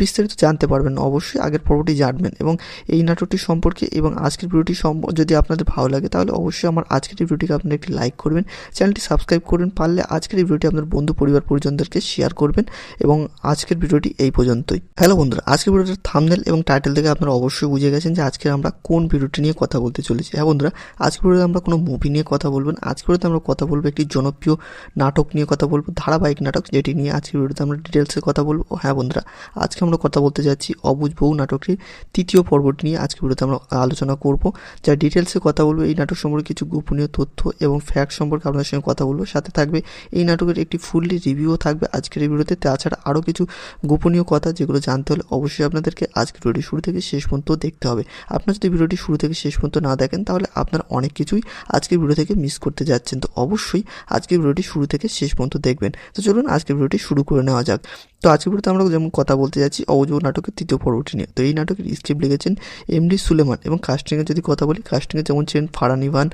বিস্তারিত জানতে পারবেন না, অবশ্যই আগের পর্বটি জানবেন। এবং এই নাটকটি সম্পর্কে এবং আজকের ভিডিওটি যদি আপনাদের ভালো লাগে তাহলে অবশ্যই আমার আজকের এই ভিডিওটিকে আপনারা একটি লাইক করবেন, চ্যানেলটি সাবস্ক্রাইব করবেন, পারলে আজকের আজকের এই ভিডিওটি আপনার বন্ধু পরিবার পরিজনদেরকে শেয়ার করবেন এবং আজকের ভিডিওটি এই পর্যন্তই। হ্যালো বন্ধুরা, আজকের ভিডিওটার থাম্বনেল এবং টাইটেল থেকে আপনারা অবশ্যই বুঝে গেছেন যে আজকে আমরা কোন ভিডিওটি নিয়ে কথা বলতে চলেছি। হ্যাঁ বন্ধুরা, আজকের ভিডিওতে আমরা কোনো মুভি নিয়ে কথা বলবো না, আজকের ভিডিওতে আমরা কথা বলবো একটি জনপ্রিয় নাটক নিয়ে কথা বলবো, ধারাবাহিক নাটক, যেটি নিয়ে আজকের ভিডিওতে আমরা ডিটেলসে কথা বলবো। হ্যাঁ বন্ধুরা, আজকে আমরা কথা বলতে যাচ্ছি অবুঝ বউ নাটকটির তৃতীয় পর্বটি নিয়ে আজকের ভিডিওতে আমরা আলোচনা করব, যা ডিটেলসে কথা বলবো। এই নাটক সম্পর্কে কিছু গোপনীয় তথ্য এবং ফ্যাক্ট সম্পর্কে আপনাদের সঙ্গে কথা বলবো, সাথে থাকবে এই নাটকের একটি ফুললি রিভিউও থাকবে আজকের এই ভিডিওতে। তাছাড়া আরও কিছু গোপনীয় কথা যেগুলো জানতে হলে অবশ্যই আপনাদেরকে আজকের ভিডিওটি শুরু থেকে শেষ পর্যন্ত দেখতে হবে। আপনারা যদি ভিডিওটি শুরু থেকে শেষ পর্যন্ত না দেখেন তাহলে আপনার অনেক কিছুই আজকের ভিডিও থেকে মিস করতে যাচ্ছেন। তো অবশ্যই আজকের ভিডিওটি শুরু থেকে শেষ পর্যন্ত দেখবেন। তো চলুন আজকের ভিডিওটি শুরু করে নেওয়া যাক। তো আজকের ভিডিওতে আমরা যেমন কথা বলতে যাচ্ছি অবুঝ বউ নাটকের তৃতীয় পর্বটি নিয়ে। তো এই নাটকের স্ক্রিপ্ট লিখেছেন এমডি সুলেমান এবং কাস্টিংয়ে যদি কথা বলি, কাস্টিংয়ে যেমন ছিলেন ফারহান ইভান,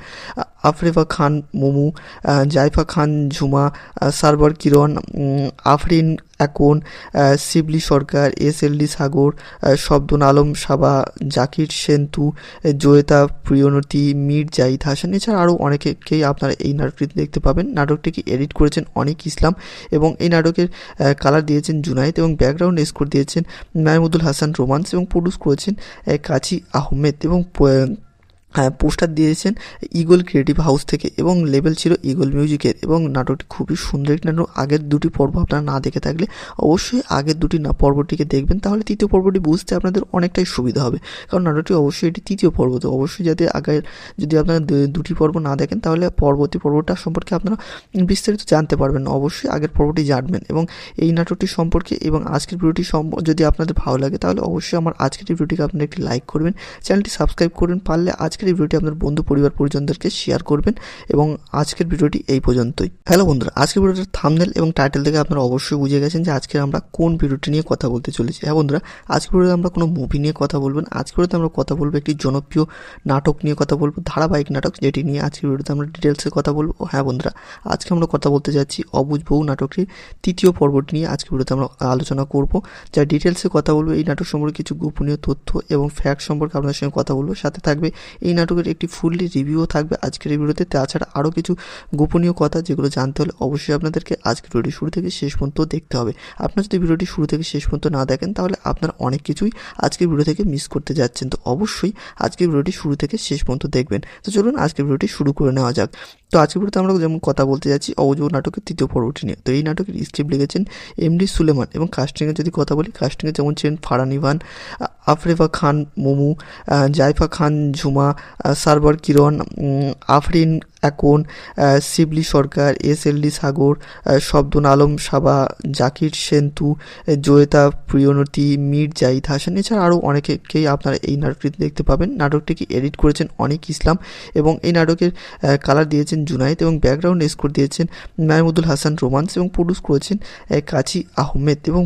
আফরেফা খান মোমু, জাইফা খান ঝুমা, সারবার কিরণ, আফরিন একন, শিবলি সরকার, এসএলডি সাগর, শব্দন আলম সাবা, জাকির সেন্তু, জয়িতা প্রিয়নতি, মীর জাহিদ হাসান, এছাড়া আরও অনেকেই আপনারা এই নাটকটিতে দেখতে পাবেন। নাটকটিকে এডিট করেছেন অনিক ইসলাম এবং এই নাটকের কালার দিয়েছেন জুনায়েদ এবং ব্যাকগ্রাউন্ড স্কোর দিয়েছেন মাহমুদুল হাসান রোমান্স এবং প্রডিউস করেছেন কাজী আহমেদ এবং পোস্টার দিয়েছেন ইগল ক্রিয়েটিভ হাউস থেকে এবং লেবেল ছিল ইগল মিউজিকের। এবং নাটকটি খুবই সুন্দর একটি নাটক। আগের দুটি পর্ব আপনারা না দেখে থাকলে অবশ্যই আগের দুটি পর্বটিকে দেখবেন, তাহলে তৃতীয় পর্বটি বুঝতে আপনাদের অনেকটাই সুবিধা হবে, কারণ নাটকটি অবশ্যই এটি তৃতীয় পর্ব। তো অবশ্যই যাতে আগের যদি আপনারা দুটি পর্ব না দেখেন তাহলে পরবর্তী পর্বটা সম্পর্কে আপনারা বিস্তারিত জানতে পারবেন না। অবশ্যই আগের পর্বটি জানবেন এবং এই নাটকটি সম্পর্কে এবং আজকের ভিডিওটি যদি আপনাদের ভালো লাগে তাহলে অবশ্যই আমার আজকের এই ভিডিওটিকে আপনারা একটি লাইক করবেন, চ্যানেলটি সাবস্ক্রাইব করবেন, পারলে আজকের এই ভিডিওটি আপনার বন্ধু পরিবার পরিজনদেরকে শেয়ার করবেন এবং আজকের ভিডিওটি এই পর্যন্তই। হ্যালো বন্ধুরা, আজকের ভিডিওটার থাম্বনেল এবং টাইটেল থেকে আপনারা অবশ্যই বুঝে গেছেন যে আজকে আমরা কোন ভিডিওটি নিয়ে কথা বলতে চলেছি। হ্যাঁ বন্ধুরা, আজকের ভিডিওতে আমরা কোনো মুভি নিয়ে কথা বলবো না, আজকের ভিডিওতে আমরা কথা বলবো একটি জনপ্রিয় নাটক নিয়ে কথা বলবো, ধারাবাহিক নাটক, যেটি নিয়ে আজকের ভিডিওতে আমরা ডিটেলসে কথা বলবো। হ্যাঁ বন্ধুরা, আজকে আমরা কথা বলতে যাচ্ছি অবুঝ বউ নাটকটির তৃতীয় পর্বটি নিয়ে আজকের ভিডিওতে আমরা আলোচনা করব, যা ডিটেলসে কথা বলবো। এই নাটক সম্পর্কে কিছু গোপনীয় তথ্য এবং ফ্যাক্ট সম্পর্কে আপনাদের সঙ্গে কথা বলবো, সাথে থাকবে এই নাটকের একটি ফুললি রিভিউও থাকবে আজকের এই ভিডিওতে। তাছাড়া আরও কিছু গোপনীয় কথা যেগুলো জানতে হলে অবশ্যই আপনাদেরকে আজকের ভিডিওটি শুরু থেকে শেষ পর্যন্ত দেখতে হবে। আপনারা যদি ভিডিওটি শুরু থেকে শেষ পর্যন্ত না দেখেন তাহলে আপনার অনেক কিছুই আজকের ভিডিও থেকে মিস করতে যাচ্ছেন। তো অবশ্যই আজকের ভিডিওটি শুরু থেকে শেষ পর্যন্ত দেখবেন। তো চলুন আজকের ভিডিওটি শুরু করে নেওয়া যাক। তো আজকের ভিডিওতে আমরা যেমন কথা বলতে যাচ্ছি অবুঝ বউ নাটকের তৃতীয় পর্বটি নিয়ে। তো এই নাটকের স্ক্রিপ্ট লিখেছেন এমডি সুলেমান এবং কাস্টিংয়ে যদি কথা বলি, কাস্টিংয়ে যেমন ছিলেন ফারহান ইভান, আফরেফা খান মোমু, জাইফা খান ঝুমা, সারবার কিরণ, আফরিন একন, শিবলি সরকার, এসএলডি সাগর, শব্দন আলম সাবা, জাকির সেন্তু, জয়িতা প্রিয়নতি, মীর জাহিদ হাসান, এছাড়া আরও অনেকেই আপনারা এই নাটকটিতে দেখতে পাবেন। নাটকটিকে এডিট করেছেন অনিক ইসলাম এবং এই নাটকের কালার দিয়েছেন জুনায়েদ এবং ব্যাকগ্রাউন্ড স্কোর দিয়েছেন মাহমুদুল হাসান রোমান্স এবং প্রডিউস করেছেন কাজী আহমেদ এবং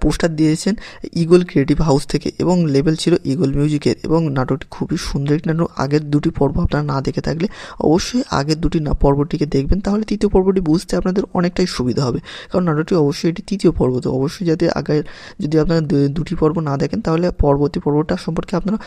পোস্টার দিয়েছেন ইগল ক্রিয়েটিভ হাউস থেকে এবং লেবেল ছিল ইগল মিউজিকের। এবং নাটকটি খুবই সুন্দর একটি নাটক। আগের দুটি পর্ব আপনারা না দেখে থাকলে অবশ্যই আগের দুটি পর্বটিকে দেখবেন, তাহলে তৃতীয় পর্বটি বুঝতে আপনাদের অনেকটাই সুবিধা হবে, কারণ নাটকটি অবশ্যই এটি তৃতীয় পর্ব। তো অবশ্যই যাতে আগের যদি আপনারা দুটি পর্ব না দেখেন তাহলে পরবর্তী পর্বটা সম্পর্কে আপনারা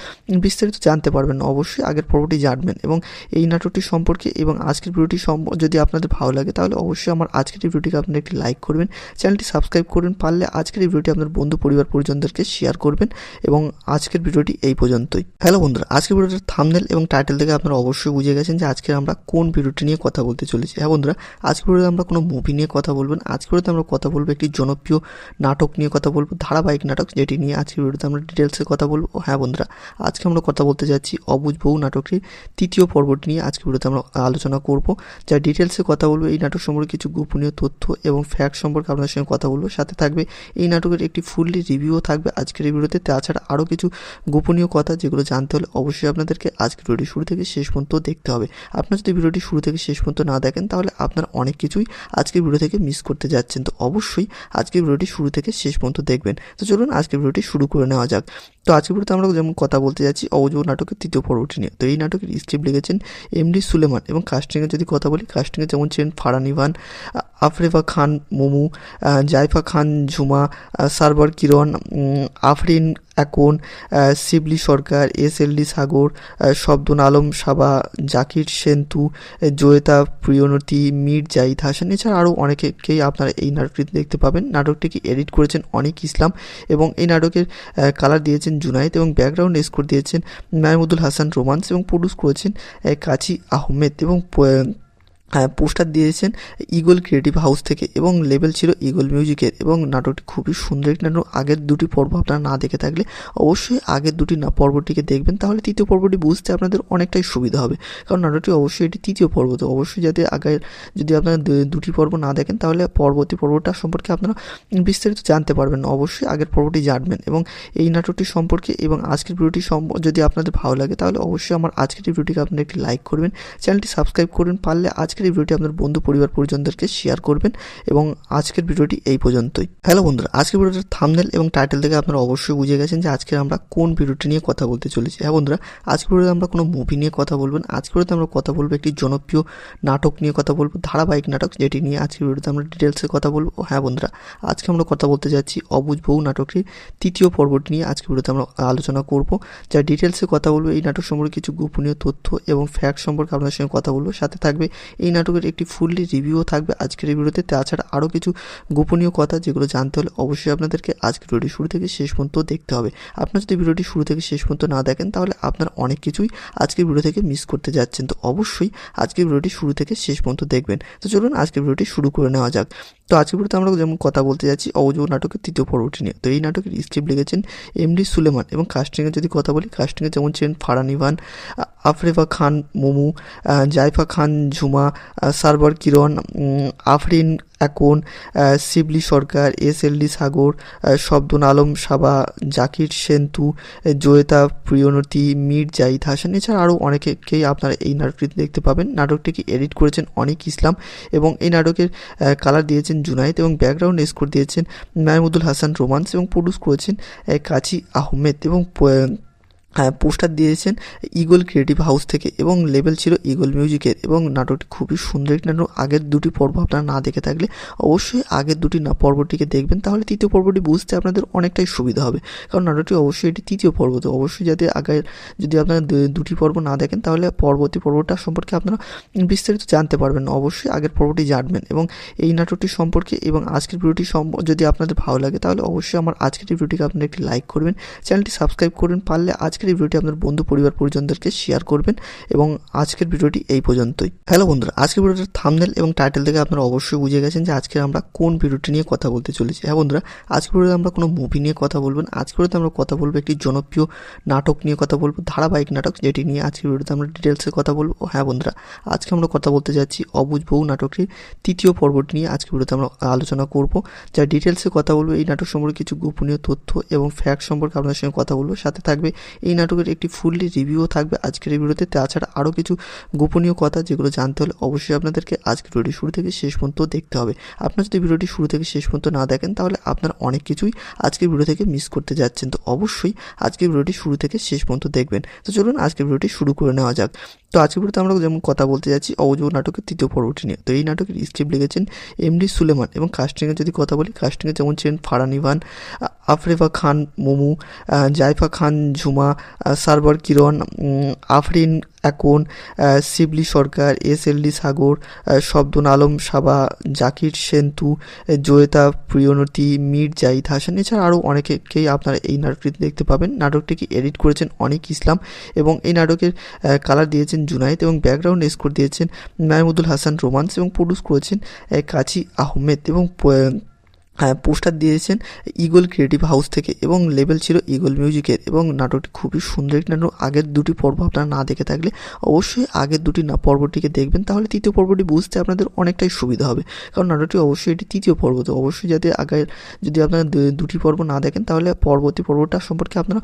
বিস্তারিত জানতে পারবেন না। অবশ্যই আগের পর্বটি জানবেন এবং এই নাটকটি সম্পর্কে এবং আজকের ভিডিওটি যদি আপনাদের ভালো লাগে তাহলে অবশ্যই আমার আজকের এই ভিডিওটিকে আপনারা একটি লাইক করবেন, চ্যানেলটি সাবস্ক্রাইব করবেন, পারলে আজকের এই ভিডিওটি আপনার বন্ধু পরিবার পরিজনদেরকে শেয়ার করবেন এবং আজকের ভিডিওটি এই পর্যন্তই। হ্যালো বন্ধুরা, আজকের ভিডিওটার থাম্বনেল এবং টাইটেল থেকে আপনারা অবশ্যই বুঝে গেছেন যে আজকে আমরা কোন ভিডিওটি নিয়ে কথা বলতে চলেছি। হ্যাঁ বন্ধুরা, আজকের ভিডিওতে আমরা কোনো মুভি নিয়ে কথা বলবো না, আজকের ভিডিওতে আমরা কথা বলবো একটি জনপ্রিয় নাটক নিয়ে কথা বলবো, ধারাবাহিক নাটক, যেটি নিয়ে আজকের ভিডিওতে আমরা ডিটেলসে কথা বলবো। হ্যাঁ বন্ধুরা, আজকে আমরা কথা বলতে যাচ্ছি অবুঝ বউ নাটকটির তৃতীয় পর্বটি নিয়ে আজকের ভিডিওতে আমরা আলোচনা করব, যা ডিটেলসে কথা বলবো। এই নাটক সম্পর্কে কিছু গোপনীয় তথ্য এবং ফ্যাক্ট সম্পর্কে আপনাদের সঙ্গে কথা বলবো, সাথে থাকবে এই নাটকের একটি ফুললি রিভিউও থাকবে আজকের এই ভিডিওতে। তাছাড়া আরও কিছু গোপনীয় কথা যেগুলো জানতে হলে অবশ্যই আপনাদেরকে আজকের ভিডিওটি শুরু থেকে শেষ পর্যন্ত দেখতে হবে। আপনারা যদি ভিডিওটি শুরু থেকে শেষ পর্যন্ত না দেখেন তাহলে আপনার অনেক কিছুই আজকের ভিডিও থেকে মিস করতে যাচ্ছেন। তো অবশ্যই আজকের ভিডিওটি শুরু থেকে শেষ পর্যন্ত দেখবেন। তো চলুন আজকের ভিডিওটি শুরু করে নেওয়া যাক। তো আজকের ভিডিওতে আমরা যেমন কথা বলতে যাচ্ছি অবুঝ বউ নাটকের তৃতীয় পর্বটি নিয়ে। তো এই নাটকের স্ক্রিপ্ট লিখেছেন এমডি সুলেমান এবং কাস্টিংয়ে যদি কথা বলি, কাস্টিংয়ে যেমন ছিলেন ফারহান ইভান, আফরেফা খান মোমু, জাইফা খান ঝুমা, সারবার কিরণ, আফরিন একন, শিবলি সরকার, SLD সাগর, শব্দন আলম সাবা, জাকির সেন্তু, জয়িতা প্রিয়নতি, মীর জাহিদ হাসান, এছাড়া আরও অনেকেই আপনারা এই নাটকটিতে দেখতে পাবেন। নাটকটিকে এডিট করেছেন অনিক ইসলাম এবং এই নাটকের কালার দিয়েছেন জুনায়েদ এবং ব্যাকগ্রাউন্ড স্কোর দিয়েছেন মাহমুদুল হাসান রোমান্স এবং প্রডিউস করেছেন কাজী আহমেদ এবং পোস্টার দিয়েছেন ইগল ক্রিয়েটিভ হাউস থেকে এবং লেবেল ছিল ইগল মিউজিকের এবং নাটকটি খুবই সুন্দর একটি নাটক। আগের দুটি পর্ব আপনারা না দেখে থাকলে অবশ্যই আগের দুটি পর্বটিকে দেখবেন, তাহলে তৃতীয় পর্বটি বুঝতে আপনাদের অনেকটাই সুবিধা হবে, কারণ নাটকটি অবশ্যই এটি তৃতীয় পর্ব। তো অবশ্যই যাতে আগের যদি আপনারা দুটি পর্ব না দেখেন তাহলে পরবর্তী পর্বটা সম্পর্কে আপনারা বিস্তারিত জানতে পারবেন না, অবশ্যই আগের পর্বটি জানবেন। এবং এই নাটকটি সম্পর্কে এবং আজকের ভিডিওটি যদি আপনাদের ভালো লাগে তাহলে অবশ্যই আমার আজকের এই ভিডিওটিকে আপনারা একটি লাইক করবেন, চ্যানেলটি সাবস্ক্রাইব করবেন, পারলে আজকের এই ভিডিওটি আপনার বন্ধু পরিবার পরিজনদেরকে শেয়ার করবেন। এবং আজকের ভিডিওটি এই পর্যন্তই। হ্যালো বন্ধুরা, আজকের ভিডিওটার থাম্বনেল এবং টাইটেল থেকে আপনারা অবশ্যই বুঝে গেছেন যে আজকে আমরা কোন ভিডিওটি নিয়ে কথা বলতে চলেছি। হ্যাঁ বন্ধুরা, আজকের ভিডিওতে আমরা কোনো মুভি নিয়ে কথা বলবো না, আজকের ভিডিওতে আমরা কথা বলবো একটি জনপ্রিয় নাটক নিয়ে কথা বলবো, ধারাবাহিক নাটক, যেটি নিয়ে আজকের ভিডিওতে আমরা ডিটেলসে কথা বলবো। হ্যাঁ বন্ধুরা, আজকে আমরা কথা বলতে যাচ্ছি অবুঝ বউ নাটকটির তৃতীয় পর্বটি নিয়ে আজকের ভিডিওতে আমরা আলোচনা করব, যা ডিটেলসে কথা বলবো। এই নাটক সম্পর্কে কিছু গোপনীয় তথ্য এবং ফ্যাক্ট সম্পর্কে আপনাদের সঙ্গে কথা বলবো, সাথে থাকবে এই নাটকের একটি ফুললি রিভিউও থাকবে আজকের এই ভিডিওতে। তাছাড়া আরও কিছু গোপনীয় কথা যেগুলো জানতে হলে অবশ্যই আপনাদেরকে আজকের ভিডিওটি শুরু থেকে শেষ পর্যন্ত দেখতে হবে। আপনারা যদি ভিডিওটি শুরু থেকে শেষ পর্যন্ত না দেখেন তাহলে আপনারা অনেক কিছুই আজকের ভিডিও থেকে মিস করতে যাচ্ছেন। তো অবশ্যই আজকের ভিডিওটি শুরু থেকে শেষ পর্যন্ত দেখবেন। তো চলুন আজকের ভিডিওটি শুরু করে নেওয়া যাক। তো আজকের ভিডিওতে আমরা যেমন কথা বলতে যাচ্ছি অবুঝ বউ নাটকের তৃতীয় পর্বটি নিয়ে। তো এই নাটকের স্ক্রিপ্ট লিখেছেন MD সুলেমান এবং কাস্টিংয়ে যদি কথা বলি, কাস্টিংয়ে যেমন ছিলেন ফারহান ইভান, আফরেফা খান মোমু, জাইফা খান ঝুমা, সারবার কিরণ, আফরিন একন, শিবলি সরকার, SLD সাগর, শব্দন আলম সাবা, জাকির সেন্তু, জয়িতা প্রিয়নতি, মীর জাহিদ হাসান, এছাড়া আরও অনেকেই আপনারা এই নাটকটিতে দেখতে পাবেন। নাটকটিকে এডিট করেছেন অনিক ইসলাম এবং এই নাটকের কালার দিয়েছেন জুনায়েদ এবং ব্যাকগ্রাউন্ড স্কোর দিয়েছেন মাহমুদুল হাসান রোমান্স এবং প্রডিউস করেছেন কাজী আহমেদ এবং পোস্টার দিয়েছেন ইগল ক্রিয়েটিভ হাউস থেকে এবং লেবেল ছিল ইগল মিউজিকের এবং নাটকটি খুবই সুন্দর একটি নাটক। আগের দুটি পর্ব আপনারা না দেখে থাকলে অবশ্যই আগের দুটি পর্বটিকে দেখবেন, তাহলে তৃতীয় পর্বটি বুঝতে আপনাদের অনেকটাই সুবিধা হবে, কারণ নাটকটি অবশ্যই এটি তৃতীয় পর্ব। তো অবশ্যই যাতে আগের যদি আপনারা দুটি পর্ব না দেখেন তাহলে পরবর্তী পর্বটা সম্পর্কে আপনারা বিস্তারিত জানতে পারবেন না, অবশ্যই আগের পর্বটি জানবেন। এবং এই নাটকটি সম্পর্কে এবং আজকের ভিডিওটি যদি আপনাদের ভালো লাগে তাহলে অবশ্যই আমার আজকের এই ভিডিওটিকে আপনারা একটি লাইক করবেন, চ্যানেলটি সাবস্ক্রাইব করবেন, পারলে আজকের এই ভিডিওটি আপনার বন্ধু পরিবার পরিজনদেরকে শেয়ার করবেন। এবং আজকের ভিডিওটি এই পর্যন্তই। হ্যালো বন্ধুরা, আজকের ভিডিওটার থাম্বনেল এবং টাইটেল থেকে আপনারা অবশ্যই বুঝে গেছেন যে আজকে আমরা কোন ভিডিওটি নিয়ে কথা বলতে চলেছি। হ্যাঁ বন্ধুরা, আজকের ভিডিওতে আমরা কোনো মুভি নিয়ে কথা বলবো না, আজকের ভিডিওতে আমরা কথা বলবো একটি জনপ্রিয় নাটক নিয়ে কথা বলবো, ধারাবাহিক নাটক, যেটি নিয়ে আজকের ভিডিওতে আমরা ডিটেলসে কথা বলবো। হ্যাঁ বন্ধুরা, আজকে আমরা কথা বলতে যাচ্ছি অবুঝ বউ নাটকটির তৃতীয় পর্বটি নিয়ে আজকের ভিডিওতে আমরা আলোচনা করব, যা ডিটেলসে কথা বলবো। এই নাটক সম্পর্কে কিছু গোপনীয় তথ্য এবং ফ্যাক্ট সম্পর্কে আপনাদের সঙ্গে কথা বলবো, সাথে থাকবে এই নাটকের একটি ফুললি রিভিউও থাকবে আজকের এই ভিডিওতে। তাছাড়া আরও কিছু গোপনীয় কথা যেগুলো জানতে হলে অবশ্যই আপনাদেরকে আজকের ভিডিওটি শুরু থেকে শেষ পর্যন্ত দেখতে হবে। আপনারা যদি ভিডিওটি শুরু থেকে শেষ পর্যন্ত না দেখেন তাহলে আপনারা অনেক কিছুই আজকের ভিডিও থেকে মিস করতে যাচ্ছেন। তো অবশ্যই আজকের ভিডিওটি শুরু থেকে শেষ পর্যন্ত দেখবেন। তো চলুন আজকের ভিডিওটি শুরু করে নেওয়া যাক। তো আজকের ভিডিওতে আমরা যেমন কথা বলতে যাচ্ছি অবুঝ বউ নাটকের তৃতীয় পর্বটি নিয়ে। তো এই নাটকের স্ক্রিপ্ট লিখেছেন MD সুলেমান এবং কাস্টিংয়ে যদি কথা বলি, কাস্টিংয়ে যেমন ছিলেন ফারহান ইভান, আফরেফা খান মোমু, জাইফা খান ঝুমা, সারবার কিরণ, আফরিন একন, শিবলি সরকার, SLD সাগর, শব্দন আলম সাবা, জাকির সেন্তু, জয়িতা প্রিয়নতি, মীর জাহিদ হাসান, এছাড়া আরও অনেকেই আপনারা এই নাটকটিতে দেখতে পাবেন। নাটকটিকে এডিট করেছেন অনিক ইসলাম এবং এই নাটকের কালার দিয়েছেন জুনায়েদ এবং ব্যাকগ্রাউন্ড স্কোর দিয়েছেন মাহমুদুল হাসান রোমান্স এবং প্রডিউস করেছেন কাজী আহমেদ এবং পোস্টার দিয়েছেন ইগল ক্রিয়েটিভ হাউস থেকে এবং লেবেল ছিল ইগল মিউজিকের এবং নাটকটি খুবই সুন্দর একটি নাটক। আগের দুটি পর্ব আপনারা না দেখে থাকলে অবশ্যই আগের দুটি পর্বটিকে দেখবেন, তাহলে তৃতীয় পর্বটি বুঝতে আপনাদের অনেকটাই সুবিধা হবে, কারণ নাটকটি অবশ্যই এটি তৃতীয় পর্ব। তো অবশ্যই যাতে আগের যদি আপনারা দুটি পর্ব না দেখেন তাহলে পরবর্তী পর্বটা সম্পর্কে আপনারা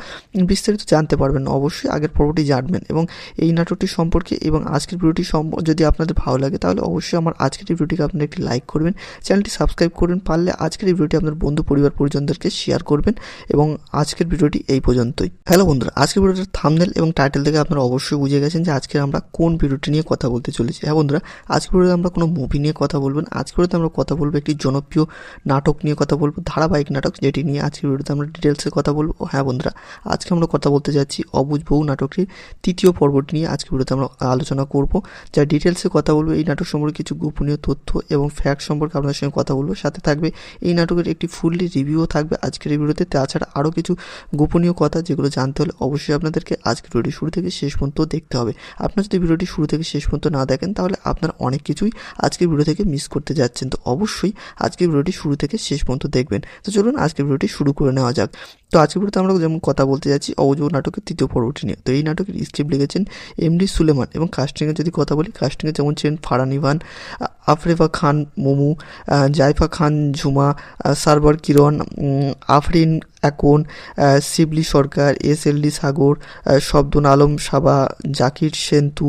বিস্তারিত জানতে পারবেন না, অবশ্যই আগের পর্বটি জানবেন। এবং এই নাটকটি সম্পর্কে এবং আজকের ভিডিওটি যদি আপনাদের ভালো লাগে তাহলে অবশ্যই আমার আজকের এই ভিডিওটিকে আপনারা একটি লাইক করবেন, চ্যানেলটি সাবস্ক্রাইব করবেন, পারলে আজকের আজকের এই ভিডিওটি আপনার বন্ধু পরিবার পরিজনদেরকে শেয়ার করবেন এবং আজকের ভিডিওটি এই পর্যন্তই। হ্যালো বন্ধুরা, আজকের ভিডিওটার থাম্বনেল এবং টাইটেল থেকে আপনারা অবশ্যই বুঝে গেছেন যে আজকে আমরা কোন ভিডিওটি নিয়ে কথা বলতে চলেছি। হ্যাঁ বন্ধুরা, আজকের ভিডিওতে আমরা কোনো মুভি নিয়ে কথা বলবেন, আজকের ভিডিওতে আমরা কথা বলবো একটি জনপ্রিয় নাটক নিয়ে কথা বলবো, ধারাবাহিক নাটক, যেটি নিয়ে আজকের ভিডিওতে আমরা ডিটেলসে কথা বলবো। হ্যাঁ বন্ধুরা, আজকে আমরা কথা বলতে যাচ্ছি অবুঝ বউ নাটকটির তৃতীয় পর্বটি নিয়ে আজকের ভিডিওতে আমরা আলোচনা করব, যা ডিটেলসে কথা বলবো। এই নাটক সম্পর্কে কিছু গোপনীয় তথ্য এবং ফ্যাক্ট সম্পর্কে আপনার সঙ্গে কথা বলবো, সাথে থাকবে এই নাটকের একটি ফুললি রিভিউও থাকবে আজকের এই ভিডিওতে। তাছাড়া আরও কিছু গোপনীয় কথা যেগুলো জানতে হলে অবশ্যই আপনাদেরকে আজকের ভিডিওটি শুরু থেকে শেষ পর্যন্ত দেখতে হবে। আপনার যদি ভিডিওটি শুরু থেকে শেষ পর্যন্ত না দেখেন তাহলে আপনার অনেক কিছুই আজকের ভিডিও থেকে মিস করতে যাচ্ছেন। তো অবশ্যই আজকের ভিডিওটি শুরু থেকে শেষ পর্যন্ত দেখবেন। তো চলুন আজকের ভিডিওটি শুরু করে নেওয়া যাক। তো আজকের ভিডিওতে আমরা যেমন কথা বলতে যাচ্ছি অবুঝ বউ নাটকের তৃতীয় পর্বটি নিয়ে। তো এই নাটকের স্ক্রিপ্ট লিখেছেন এমডি সুলেমান এবং কাস্টিংয়ের যদি কথা বলি, কাস্টিংয়ে যেমন ছিলেন ফারহান ইভান, আফরেফা খান মোমু, জাইফা খান ঝুমা, সারবার কিরণ, আফরিন একন, শিবলি সরকার, এসএলডি সাগর, শব্দন আলম সাবা, জাকির সেন্তু,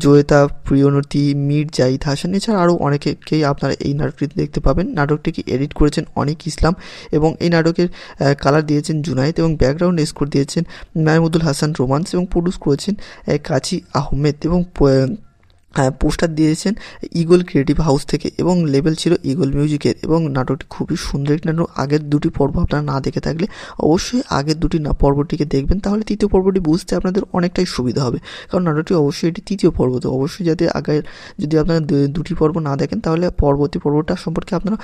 জয়িতা প্রিয়নতি, মীর জাহিদ হাসান, এছাড়া আরও অনেকেই আপনারা এই নাটকটিতে দেখতে পাবেন। নাটকটিকে এডিট করেছেন অনিক ইসলাম এবং এই নাটকের কালার দিয়েছেন জুনায়েদ এবং ব্যাকগ্রাউন্ড স্কোর দিয়েছেন মাহমুদুল হাসান রোমান্স এবং প্রডিউস করেছেন কাজী আহমেদ এবং পোস্টার দিয়েছেন ইগল ক্রিয়েটিভ হাউস থেকে এবং লেবেল ছিল ইগল মিউজিকের। এবং নাটকটি খুবই সুন্দর একটি নাটক। আগের দুটি পর্ব আপনারা না দেখে থাকলে অবশ্যই আগের দুটি পর্বটিকে দেখবেন, তাহলে তৃতীয় পর্বটি বুঝতে আপনাদের অনেকটাই সুবিধা হবে, কারণ নাটকটি অবশ্যই এটি তৃতীয় পর্ব। তো অবশ্যই যাতে আগের যদি আপনারা দুটি পর্ব না দেখেন তাহলে পরবর্তী পর্বটা সম্পর্কে আপনারা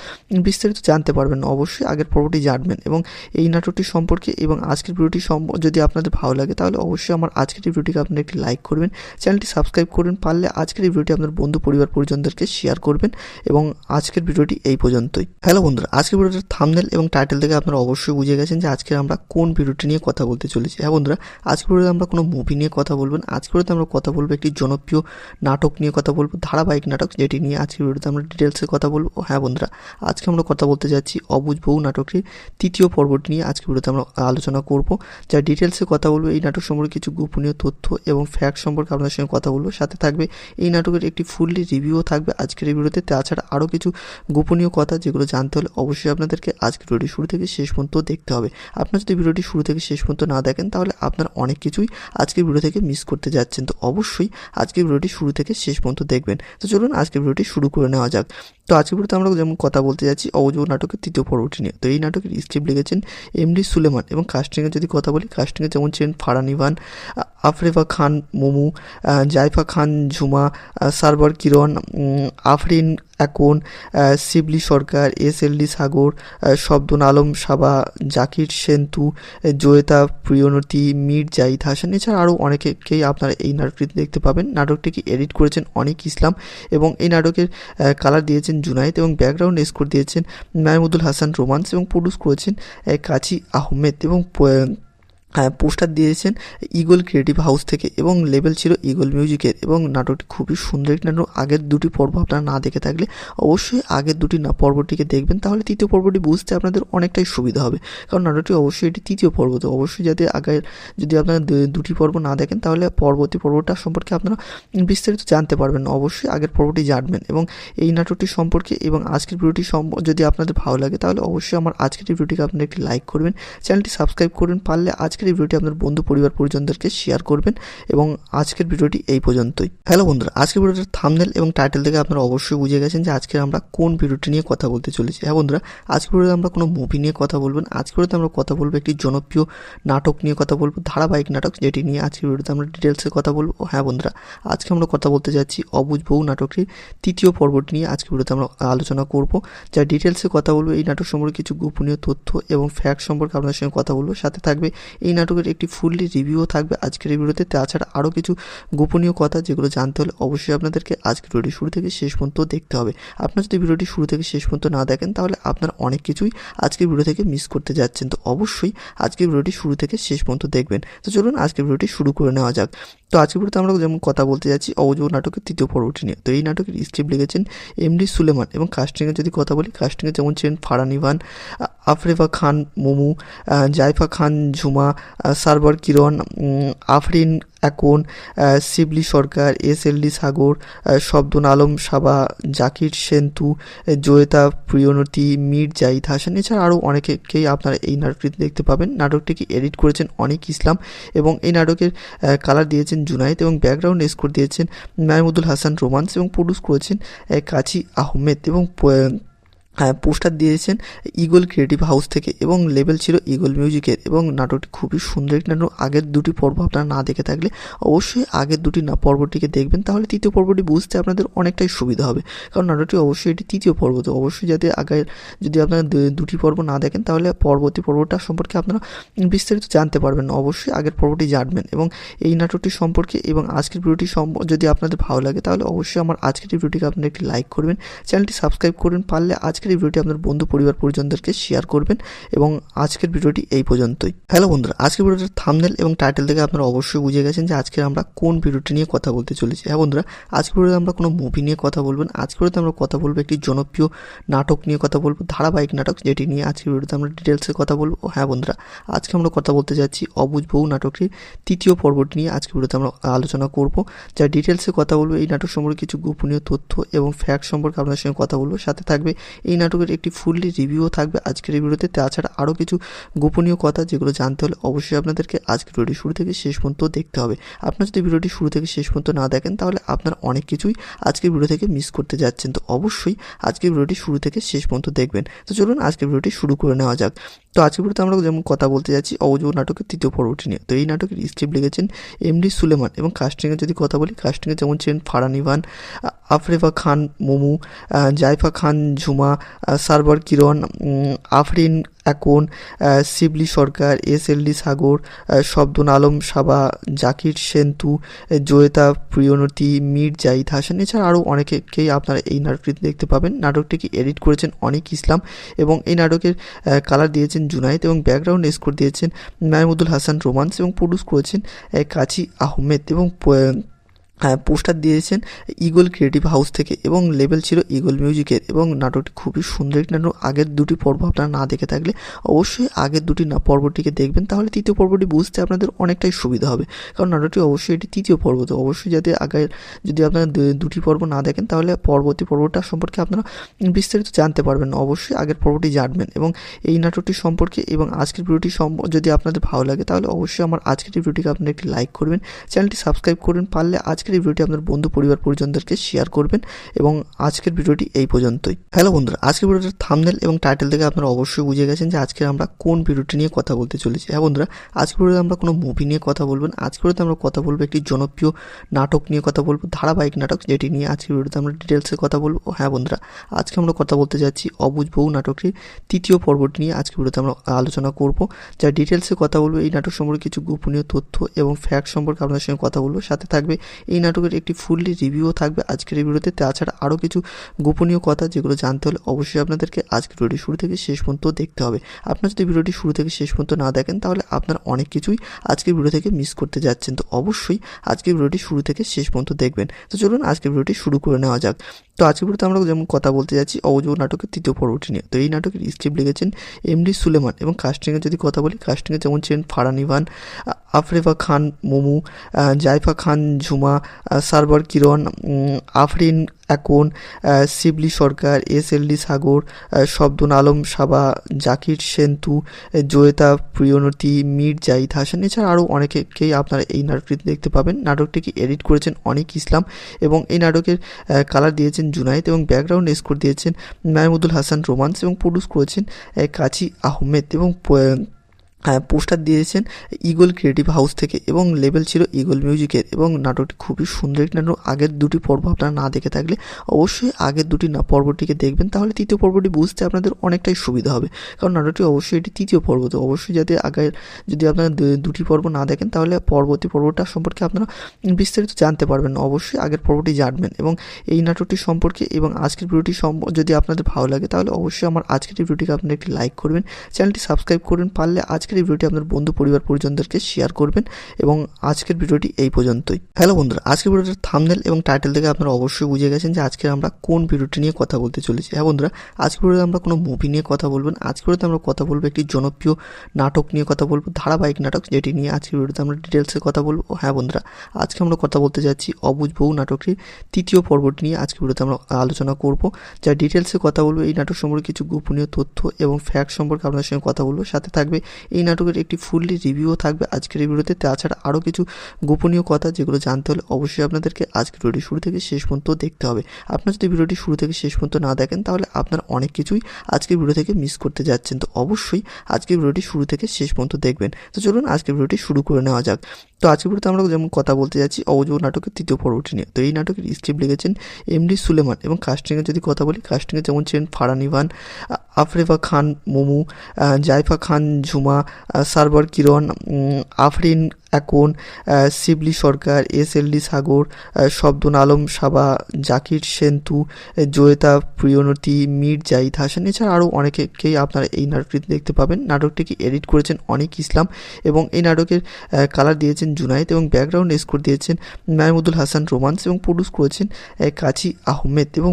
বিস্তারিত জানতে পারবেন না। অবশ্যই আগের পর্বটি জানবেন এবং এই নাটকটি সম্পর্কে এবং আজকের ভিডিওটি যদি আপনাদের ভালো লাগে তাহলে অবশ্যই আমার আজকের এই ভিডিওটিকে আপনারা একটি লাইক করবেন, চ্যানেলটি সাবস্ক্রাইব করবেন, পারলে আজকের এই ভিডিওটি আপনার বন্ধু পরিবার পরিজনদেরকে শেয়ার করবেন এবং আজকের ভিডিওটি এই পর্যন্তই। হ্যালো বন্ধুরা, আজকের ভিডিওটার থাম্বনেল এবং টাইটেল থেকে আপনারা অবশ্যই বুঝে গেছেন যে আজকে আমরা কোন ভিডিওটি নিয়ে কথা বলতে চলেছি। হ্যাঁ বন্ধুরা, আজকের ভিডিওতে আমরা কোনো মুভি নিয়ে কথা বলবেন, আজকের ভিডিওতে আমরা কথা বলবো একটি জনপ্রিয় নাটক নিয়ে কথা বলবো, ধারাবাহিক নাটক, যেটি নিয়ে আজকের ভিডিওতে আমরা ডিটেলসে কথা বলবো। হ্যাঁ বন্ধুরা, আজকে আমরা কথা বলতে যাচ্ছি অবুঝ বউ নাটকটির তৃতীয় পর্বটি নিয়ে আজকের ভিডিওতে আমরা আলোচনা করব, যা ডিটেলসে কথা বলবো। এই নাটক সম্পর্কে কিছু গোপনীয় তথ্য এবং ফ্যাক্ট সম্পর্কে আপনার সঙ্গে কথা বলবো, সাথে থাকবে এই নাটকের একটি ফুললি রিভিউও থাকবে আজকের এই ভিডিওতে। তাছাড়া আরও কিছু গোপনীয় কথা যেগুলো জানতে হলে অবশ্যই আপনাদেরকে আজকের ভিডিওটি শুরু থেকে শেষ পর্যন্ত দেখতে হবে। আপনার যদি ভিডিওটি শুরু থেকে শেষ পর্যন্ত না দেখেন তাহলে আপনার অনেক কিছুই আজকের ভিডিও থেকে মিস করতে যাচ্ছেন। তো অবশ্যই আজকের ভিডিওটি শুরু থেকে শেষ পর্যন্ত দেখবেন। তো চলুন আজকের ভিডিওটি শুরু করে নেওয়া যাক। তো আজকের ভিডিওতে আমরা যেমন কথা বলতে যাচ্ছি অবুঝ বউ নাটকের তৃতীয় পর্বটি নিয়ে। তো এই নাটকের স্ক্রিপ্ট লিখেছেন এমডি সুলেমান এবং কাস্টিংয়ে যদি কথা বলি, কাস্টিংয়ে যেমন ছিলেন ফারহান ইভান, আফরেফা খান মোমু, জাইফা খান ঝুমা, সারবার কিরণ, আফরিন একন, শিবলি সরকার, এসএলডি সাগর, শব্দন আলম সাবা, জাকির সেন্তু, জয়িতা প্রিয়নতি, মীর জাহিদ হাসান, এছাড়া আরও অনেকেই আপনারা এই নাটকটিতে দেখতে পাবেন। নাটকটিকে এডিট করেছেন অনিক ইসলাম এবং এই নাটকের কালার দিয়েছেন জুনায়েদ এবং ব্যাকগ্রাউন্ড স্কোর দিয়েছেন মাহমুদুল হাসান রোমান্স এবং প্রডিউস করেছেন কাজী আহমেদ এবং পোস্টার দিয়েছেন ইগল ক্রিয়েটিভ হাউস থেকে এবং লেবেল ছিল ইগল মিউজিকের। এবং নাটকটি খুবই সুন্দর একটি নাটক। আগের দুটি পর্ব আপনারা না দেখে থাকলে অবশ্যই আগের দুটি পর্বটিকে দেখবেন, তাহলে তৃতীয় পর্বটি বুঝতে আপনাদের অনেকটাই সুবিধা হবে, কারণ নাটকটি অবশ্যই এটি তৃতীয় পর্ব। তো অবশ্যই যাতে আগের যদি আপনারা দুটি পর্ব না দেখেন তাহলে পরবর্তী পর্বটা সম্পর্কে আপনারা বিস্তারিত জানতে পারবেন না। অবশ্যই আগের পর্বটি জানবেন এবং এই নাটকটি সম্পর্কে এবং আজকের ভিডিওটি যদি আপনাদের ভালো লাগে তাহলে অবশ্যই আমার আজকের এই ভিডিওটিকে আপনারা একটি লাইক করবেন, চ্যানেলটি সাবস্ক্রাইব করবেন, পারলে আজকের এই ভিডিওটি আপনার বন্ধু পরিবার পরিজনদেরকে শেয়ার করবেন এবং আজকের ভিডিওটি এই পর্যন্তই। হ্যালো বন্ধুরা, আজকের ভিডিওটার থাম্বনেল এবং টাইটেল থেকে আপনারা অবশ্যই বুঝে গেছেন যে আজকে আমরা কোন ভিডিওটি নিয়ে কথা বলতে চলেছি। হ্যাঁ বন্ধুরা, আজকের ভিডিওতে আমরা কোনো মুভি নিয়ে কথা বলবেন, আজকের ভিডিওতে আমরা কথা বলবো একটি জনপ্রিয় নাটক নিয়ে কথা বলবো, ধারাবাহিক নাটক, যেটি নিয়ে আজকের ভিডিওতে আমরা ডিটেলসে কথা বলবো। হ্যাঁ বন্ধুরা, আজকে আমরা কথা বলতে যাচ্ছি অবুঝ বউ নাটকটির তৃতীয় পর্বটি নিয়ে আজকের ভিডিওতে আমরা আলোচনা করব, যা ডিটেলসে কথা বলবো। এই নাটক সম্পর্কে কিছু গোপনীয় তথ্য এবং ফ্যাক্ট সম্পর্কে আপনার সঙ্গে কথা বলবো, সাথে থাকবে এই নাটকের একটি ফুললি রিভিউও থাকবে আজকের এই ভিডিওতে। তাছাড়া আরও কিছু গোপনীয় কথা যেগুলো জানতে হলে অবশ্যই আপনাদেরকে আজকের ভিডিওটি শুরু থেকে শেষ পর্যন্ত দেখতে হবে। আপনার যদি ভিডিওটি শুরু থেকে শেষ পর্যন্ত না দেখেন তাহলে আপনার অনেক কিছুই আজকের ভিডিও থেকে মিস করতে যাচ্ছেন। তো অবশ্যই আজকের ভিডিওটি শুরু থেকে শেষ পর্যন্ত দেখবেন। তো চলুন আজকের ভিডিওটি শুরু করে নেওয়া যাক। তো আজকের ভিডিওতে আমরা যেমন কথা বলতে যাচ্ছি অবুঝ বউ নাটকের তৃতীয় পর্বটি নিয়ে। তো এই নাটকের স্ক্রিপ্ট লিখেছেন এমডি সুলেমান এবং কাস্টিংয়ে যদি কথা বলি, কাস্টিংয়ে যেমন ছিলেন ফারহান ইভান, আফরেফা খান মোমু, জাইফা খান ঝুমা, সারবার কিরণ, আফরিন একন, শিবলি সরকার, SLD সাগর, শব্দন আলম সাবা, জাকির সেন্তু, জয়িতা প্রিয়নতি, মীর জাহিদ হাসান, এছাড়া আরও অনেকেই আপনারা এই নাটকটি দেখতে পাবেন। নাটকটিকে এডিট করেছেন অনিক ইসলাম এবং এই নাটকের কালার দিয়েছেন জুনায়েদ এবং ব্যাকগ্রাউন্ড স্কোর দিয়েছেন মাহমুদুল হাসান রোমান্স এবং প্রডিউস করেছেন কাজী আহমেদ এবং পোস্টার দিয়েছেন ইগল ক্রিয়েটিভ হাউস থেকে এবং লেবেল ছিল ইগল মিউজিকের এবং নাটকটি খুবই সুন্দর একটি নাটক। আগের দুটি পর্ব আপনারা না দেখে থাকলে অবশ্যই আগের দুটি পর্বটিকে দেখবেন, তাহলে তৃতীয় পর্বটি বুঝতে আপনাদের অনেকটাই সুবিধা হবে, কারণ নাটকটি অবশ্যই এটি তৃতীয় পর্ব, তো অবশ্যই যাতে আগের যদি আপনারা দুটি পর্ব না দেখেন তাহলে পরবর্তী পর্বটা সম্পর্কে আপনারা বিস্তারিত জানতে পারবেন, অবশ্যই আগের পর্বটি জানবেন। এবং এই নাটকটি সম্পর্কে এবং আজকের ভিডিওটি যদি আপনাদের ভালো লাগে তাহলে অবশ্যই আমার আজকের এই ভিডিওটিকে আপনারা একটি লাইক করবেন, চ্যানেলটি সাবস্ক্রাইব করবেন, পারলে আজকের এই ভিডিওটি আপনার বন্ধু পরিবার পরিজনদেরকে শেয়ার করবেন। এবং আজকের ভিডিওটি এই পর্যন্তই। হ্যালো বন্ধুরা, আজকের ভিডিওটির থাম্বনেল এবং টাইটেল থেকে আপনারা অবশ্যই বুঝে গেছেন যে আজকে আমরা কোন ভিডিওটি নিয়ে কথা বলতে চলেছি। হ্যাঁ বন্ধুরা, আজকের ভিডিওতে আমরা কোনো মুভি নিয়ে কথা বলবেন, আজকের ভিডিওতে আমরা কথা বলবো একটি জনপ্রিয় নাটক নিয়ে কথা বলবো, ধারাবাহিক নাটক, যেটি নিয়ে আজকের ভিডিওতে আমরা ডিটেলসে কথা বলবো। হ্যাঁ বন্ধুরা, আজকে আমরা কথা বলতে যাচ্ছি অবুঝ বউ নাটকটির তৃতীয় পর্বটি নিয়ে আজকের ভিডিওতে আমরা আলোচনা করব, যা ডিটেলসে কথা বলবো। এই নাটক সম্পর্কে কিছু গোপনীয় তথ্য এবং ফ্যাক্ট সম্পর্কে আপনার সঙ্গে কথা বলবো, সাথে থাকবে এই নাটকের একটি ফুললি রিভিউও থাকবে আজকের এই ভিডিওতে। তাছাড়া আরও কিছু গোপনীয় কথা যেগুলো জানতে হলে অবশ্যই আপনাদেরকে আজকের ভিডিওটি শুরু থেকে শেষ পর্যন্ত দেখতে হবে। আপনার যদি ভিডিওটি শুরু থেকে শেষ পর্যন্ত না দেখেন তাহলে আপনার অনেক কিছুই আজকের ভিডিও থেকে মিস করতে যাচ্ছেন, তো অবশ্যই আজকের ভিডিওটি শুরু থেকে শেষ পর্যন্ত দেখবেন। তো চলুন আজকের ভিডিওটি শুরু করে নেওয়া যাক। তো আজকের ভিডিওতে আমরা যেমন কথা বলতে যাচ্ছি অবুঝ বউ নাটকের তৃতীয় পর্বটি নিয়ে। তো এই নাটকের স্ক্রিপ্ট লিখেছেন MD সুলেমান এবং কাস্টিংয়ে যদি কথা বলি, কাস্টিংয়ে যেমন ছিলেন ফারহান ইভান, আফরেফা খান মোমু, জাইফা খান ঝুমা, সারবার কিরণ, আফরিন একন, শিবলি সরকার, SLD সাগর, শব্দন আলম সাবা, জাকির সেন্তু, জয়িতা প্রিয়নতি, মীর জাহিদ হাসান, এছাড়া আরও অনেকেই আপনারা এই নাটকটি দেখতে পাবেন। নাটকটিকে এডিট করেছেন অনিক ইসলাম এবং এই নাটকের কালার দিয়েছেন জুনায়েদ এবং ব্যাকগ্রাউন্ড স্কোর দিয়েছেন মাহমুদুল হাসান রোমান্স এবং প্রডিউস করেছেন কাজী আহমেদ এবং পোস্টার দিয়েছেন ইগল ক্রিয়েটিভ হাউস থেকে এবং লেবেল ছিল ইগল মিউজিকের এবং নাটকটি খুবই সুন্দর একটি নাটক। আগের দুটি পর্ব আপনারা না দেখে থাকলে অবশ্যই আগের দুটি পর্বটিকে দেখবেন, তাহলে তৃতীয় পর্বটি বুঝতে আপনাদের অনেকটাই সুবিধা হবে, কারণ নাটকটি অবশ্যই এটি তৃতীয় পর্ব, তো অবশ্যই যাতে আগের যদি আপনারা দুটি পর্ব না দেখেন তাহলে পরবর্তী পর্বটা সম্পর্কে আপনারা বিস্তারিত জানতে পারবেন, অবশ্যই আগের পর্বটি জানবেন। এবং এই নাটকটি সম্পর্কে এবং আজকের ভিডিওটি যদি আপনাদের ভালো লাগে তাহলে অবশ্যই আমার আজকের এই ভিডিওটিকে আপনারা একটি লাইক করবেন, চ্যানেলটি সাবস্ক্রাইব করবেন, পারলে আজকের এই ভিডিওটি আপনার বন্ধু পরিবার পরিজনদেরকে শেয়ার করবেন। এবং আজকের ভিডিওটি এই পর্যন্তই। হ্যালো বন্ধুরা, আজকের ভিডিওটির থাম্বনেল এবং টাইটেল থেকে আপনারা অবশ্যই বুঝে গেছেন যে আজকে আমরা কোন ভিডিওটি নিয়ে কথা বলতে চলেছি। হ্যাঁ বন্ধুরা, আজকের ভিডিওতে আমরা কোনো মুভি নিয়ে কথা বলবেন, আজকের ভিডিওতে আমরা কথা বলবো একটি জনপ্রিয় নাটক নিয়ে কথা বলবো, ধারাবাহিক নাটক, যেটি নিয়ে আজকের ভিডিওতে আমরা ডিটেলসে কথা বলবো। হ্যাঁ বন্ধুরা, আজকে আমরা কথা বলতে যাচ্ছি অবুঝ বউ নাটকটির তৃতীয় পর্বটি নিয়ে আজকের ভিডিওতে আমরা আলোচনা করব, যা ডিটেলসে কথা বলবো। এই নাটক সম্পর্কে কিছু গোপনীয় তথ্য এবং ফ্যাক্ট সম্পর্কে আপনার সঙ্গে কথা বলবো, সাথে থাকবে এই নাটকের একটি ফুললি রিভিউও থাকবে আজকের এই ভিডিওতে। তাছাড়া আরও কিছু গোপনীয় কথা যেগুলো জানতে হলে অবশ্যই আপনাদেরকে আজকের ভিডিওটি শুরু থেকে শেষ পর্যন্ত দেখতে হবে। আপনার যদি ভিডিওটি শুরু থেকে শেষ পর্যন্ত না দেখেন তাহলে আপনার অনেক কিছুই আজকের ভিডিও থেকে মিস করতে যাচ্ছেন, তো অবশ্যই আজকের ভিডিওটি শুরু থেকে শেষ পর্যন্ত দেখবেন। তো চলুন আজকের ভিডিওটি শুরু করে নেওয়া যাক। তো আজকের ভিডিওতে আমরা যেমন কথা বলতে যাচ্ছি অবুঝ বউ নাটকের তৃতীয় পর্বটি নিয়ে। তো এই নাটকের স্ক্রিপ্ট লিখেছেন MD সুলেমান এবং কাস্টিংয়ে যদি কথা বলি, কাস্টিংয়ে যেমন ছিলেন ফারহান ইভান, আফরেফা খান মোমু, জাইফা খান ঝুমা, সারবার কিরণ, আফরিন একন, শিবলি সরকার, SLD সাগর, শব্দন আলম সাবা, জাকির সেন্তু, জয়িতা প্রিয়নতি, মীর জাহিদ হাসান, এছাড়া আরও অনেকেই আপনারা এই নাটকটি দেখতে পাবেন। নাটকটিকে এডিট করেছেন অনিক ইসলাম এবং এই নাটকের কালার দিয়েছেন জুনায়েদ এবং ব্যাকগ্রাউন্ড স্কোর দিয়েছেন মাহমুদুল হাসান রোমান্স এবং প্রডিউস করেছেন কাজী আহমেদ এবং পোস্টার দিয়েছেন ইগল ক্রিয়েটিভ হাউস থেকে এবং লেবেল ছিল ইগল মিউজিকের এবং নাটকটি খুবই সুন্দর একটি নাটক। আগের দুটি পর্ব আপনারা না দেখে থাকলে অবশ্যই আগের দুটি পর্বটিকে দেখবেন, তাহলে তৃতীয় পর্বটি বুঝতে আপনাদের অনেকটাই সুবিধা হবে, কারণ নাটকটি অবশ্যই এটি তৃতীয় পর্ব, তো অবশ্যই যাতে আগের যদি আপনারা দুটি পর্ব না দেখেন তাহলে পরবর্তী পর্বটা সম্পর্কে আপনারা বিস্তারিত জানতে পারবেন, অবশ্যই আগের পর্বটি জানবেন। এবং এই নাটকটি সম্পর্কে এবং আজকের ভিডিওটি যদি আপনাদের ভালো লাগে তাহলে অবশ্যই আমার আজকের এই ভিডিওটিকে আপনারা একটি লাইক করবেন, চ্যানেলটি সাবস্ক্রাইব করবেন, পারলে আজকের আজকের এই ভিডিওটি আপনার বন্ধু পরিবার পরিজনদেরকে শেয়ার করবেন এবং আজকের ভিডিওটি এই পর্যন্তই। হ্যালো বন্ধুরা, আজকের ভিডিওটির থাম্বনেল এবং টাইটেল থেকে আপনারা অবশ্যই বুঝে গেছেন যে আজকে আমরা কোন ভিডিওটি নিয়ে কথা বলতে চলেছি। হ্যাঁ বন্ধুরা, আজকের ভিডিওতে আমরা কোনো মুভি নিয়ে কথা বলবো না, আজকের ভিডিওতে আমরা কথা বলবো একটি জনপ্রিয় নাটক নিয়ে কথা বলবো, ধারাবাহিক নাটক, যেটি নিয়ে আজকের ভিডিওতে আমরা ডিটেলসে কথা বলবো। হ্যাঁ বন্ধুরা, আজকে আমরা কথা বলতে যাচ্ছি অবুঝ বউ নাটকটির তৃতীয় পর্বটি নিয়ে আজকের ভিডিওতে আমরা আলোচনা করব, যা ডিটেলসে কথা বলবো। এই নাটক সম্পর্কে কিছু গোপনীয় তথ্য এবং ফ্যাক্ট সম্পর্কে আপনাদের সঙ্গে কথা বলবো, সাথে থাকবে এই নাটকের একটি ফুললি রিভিউও থাকবে আজকের এই ভিডিওতে। তাছাড়া আরও কিছু গোপনীয় কথা যেগুলো জানতে হলে অবশ্যই আপনাদেরকে আজকের ভিডিওটি শুরু থেকে শেষ পর্যন্ত দেখতে হবে। আপনারা যদি ভিডিওটি শুরু থেকে শেষ পর্যন্ত না দেখেন তাহলে আপনারা অনেক কিছুই আজকের ভিডিও থেকে মিস করতে যাচ্ছেন। তো অবশ্যই আজকের ভিডিওটি শুরু থেকে শেষ পর্যন্ত দেখবেন। তো চলুন আজকের ভিডিওটি শুরু করে নেওয়া যাক। তো আজকের ভিডিওতে আমরা যেমন কথা বলতে যাচ্ছি অবুঝ বউ নাটকের তৃতীয় পর্বটি নিয়ে। তো এই নাটকের স্ক্রিপ্ট লিখেছেন এমডি সুলেমান এবং কাস্টিংয়ের যদি কথা বলি, কাস্টিংয়ে যেমন ছিলেন ফারহান ইভান, আফরেফা খান মোমু, জাইফা খান ঝুমা, সারবার কিরণ, আফরিন একন, শিবলি সরকার, এসএলডি সাগর, শব্দন আলম সাবা, জাকির সেন্তু, জয়িতা প্রিয়নতি, মীর জাহিদ হাসান, এছাড়া আরও অনেকেই আপনারা এই নাটকটি দেখতে পাবেন। নাটকটিকে এডিট করেছেন অনিক ইসলাম এবং এই নাটকের কালার দিয়েছেন জুনায়েদ এবং ব্যাকগ্রাউন্ড স্কোর দিয়েছেন মাহমুদুল হাসান রোমান্স এবং প্রডিউস করেছেন কাজী আহমেদ এবং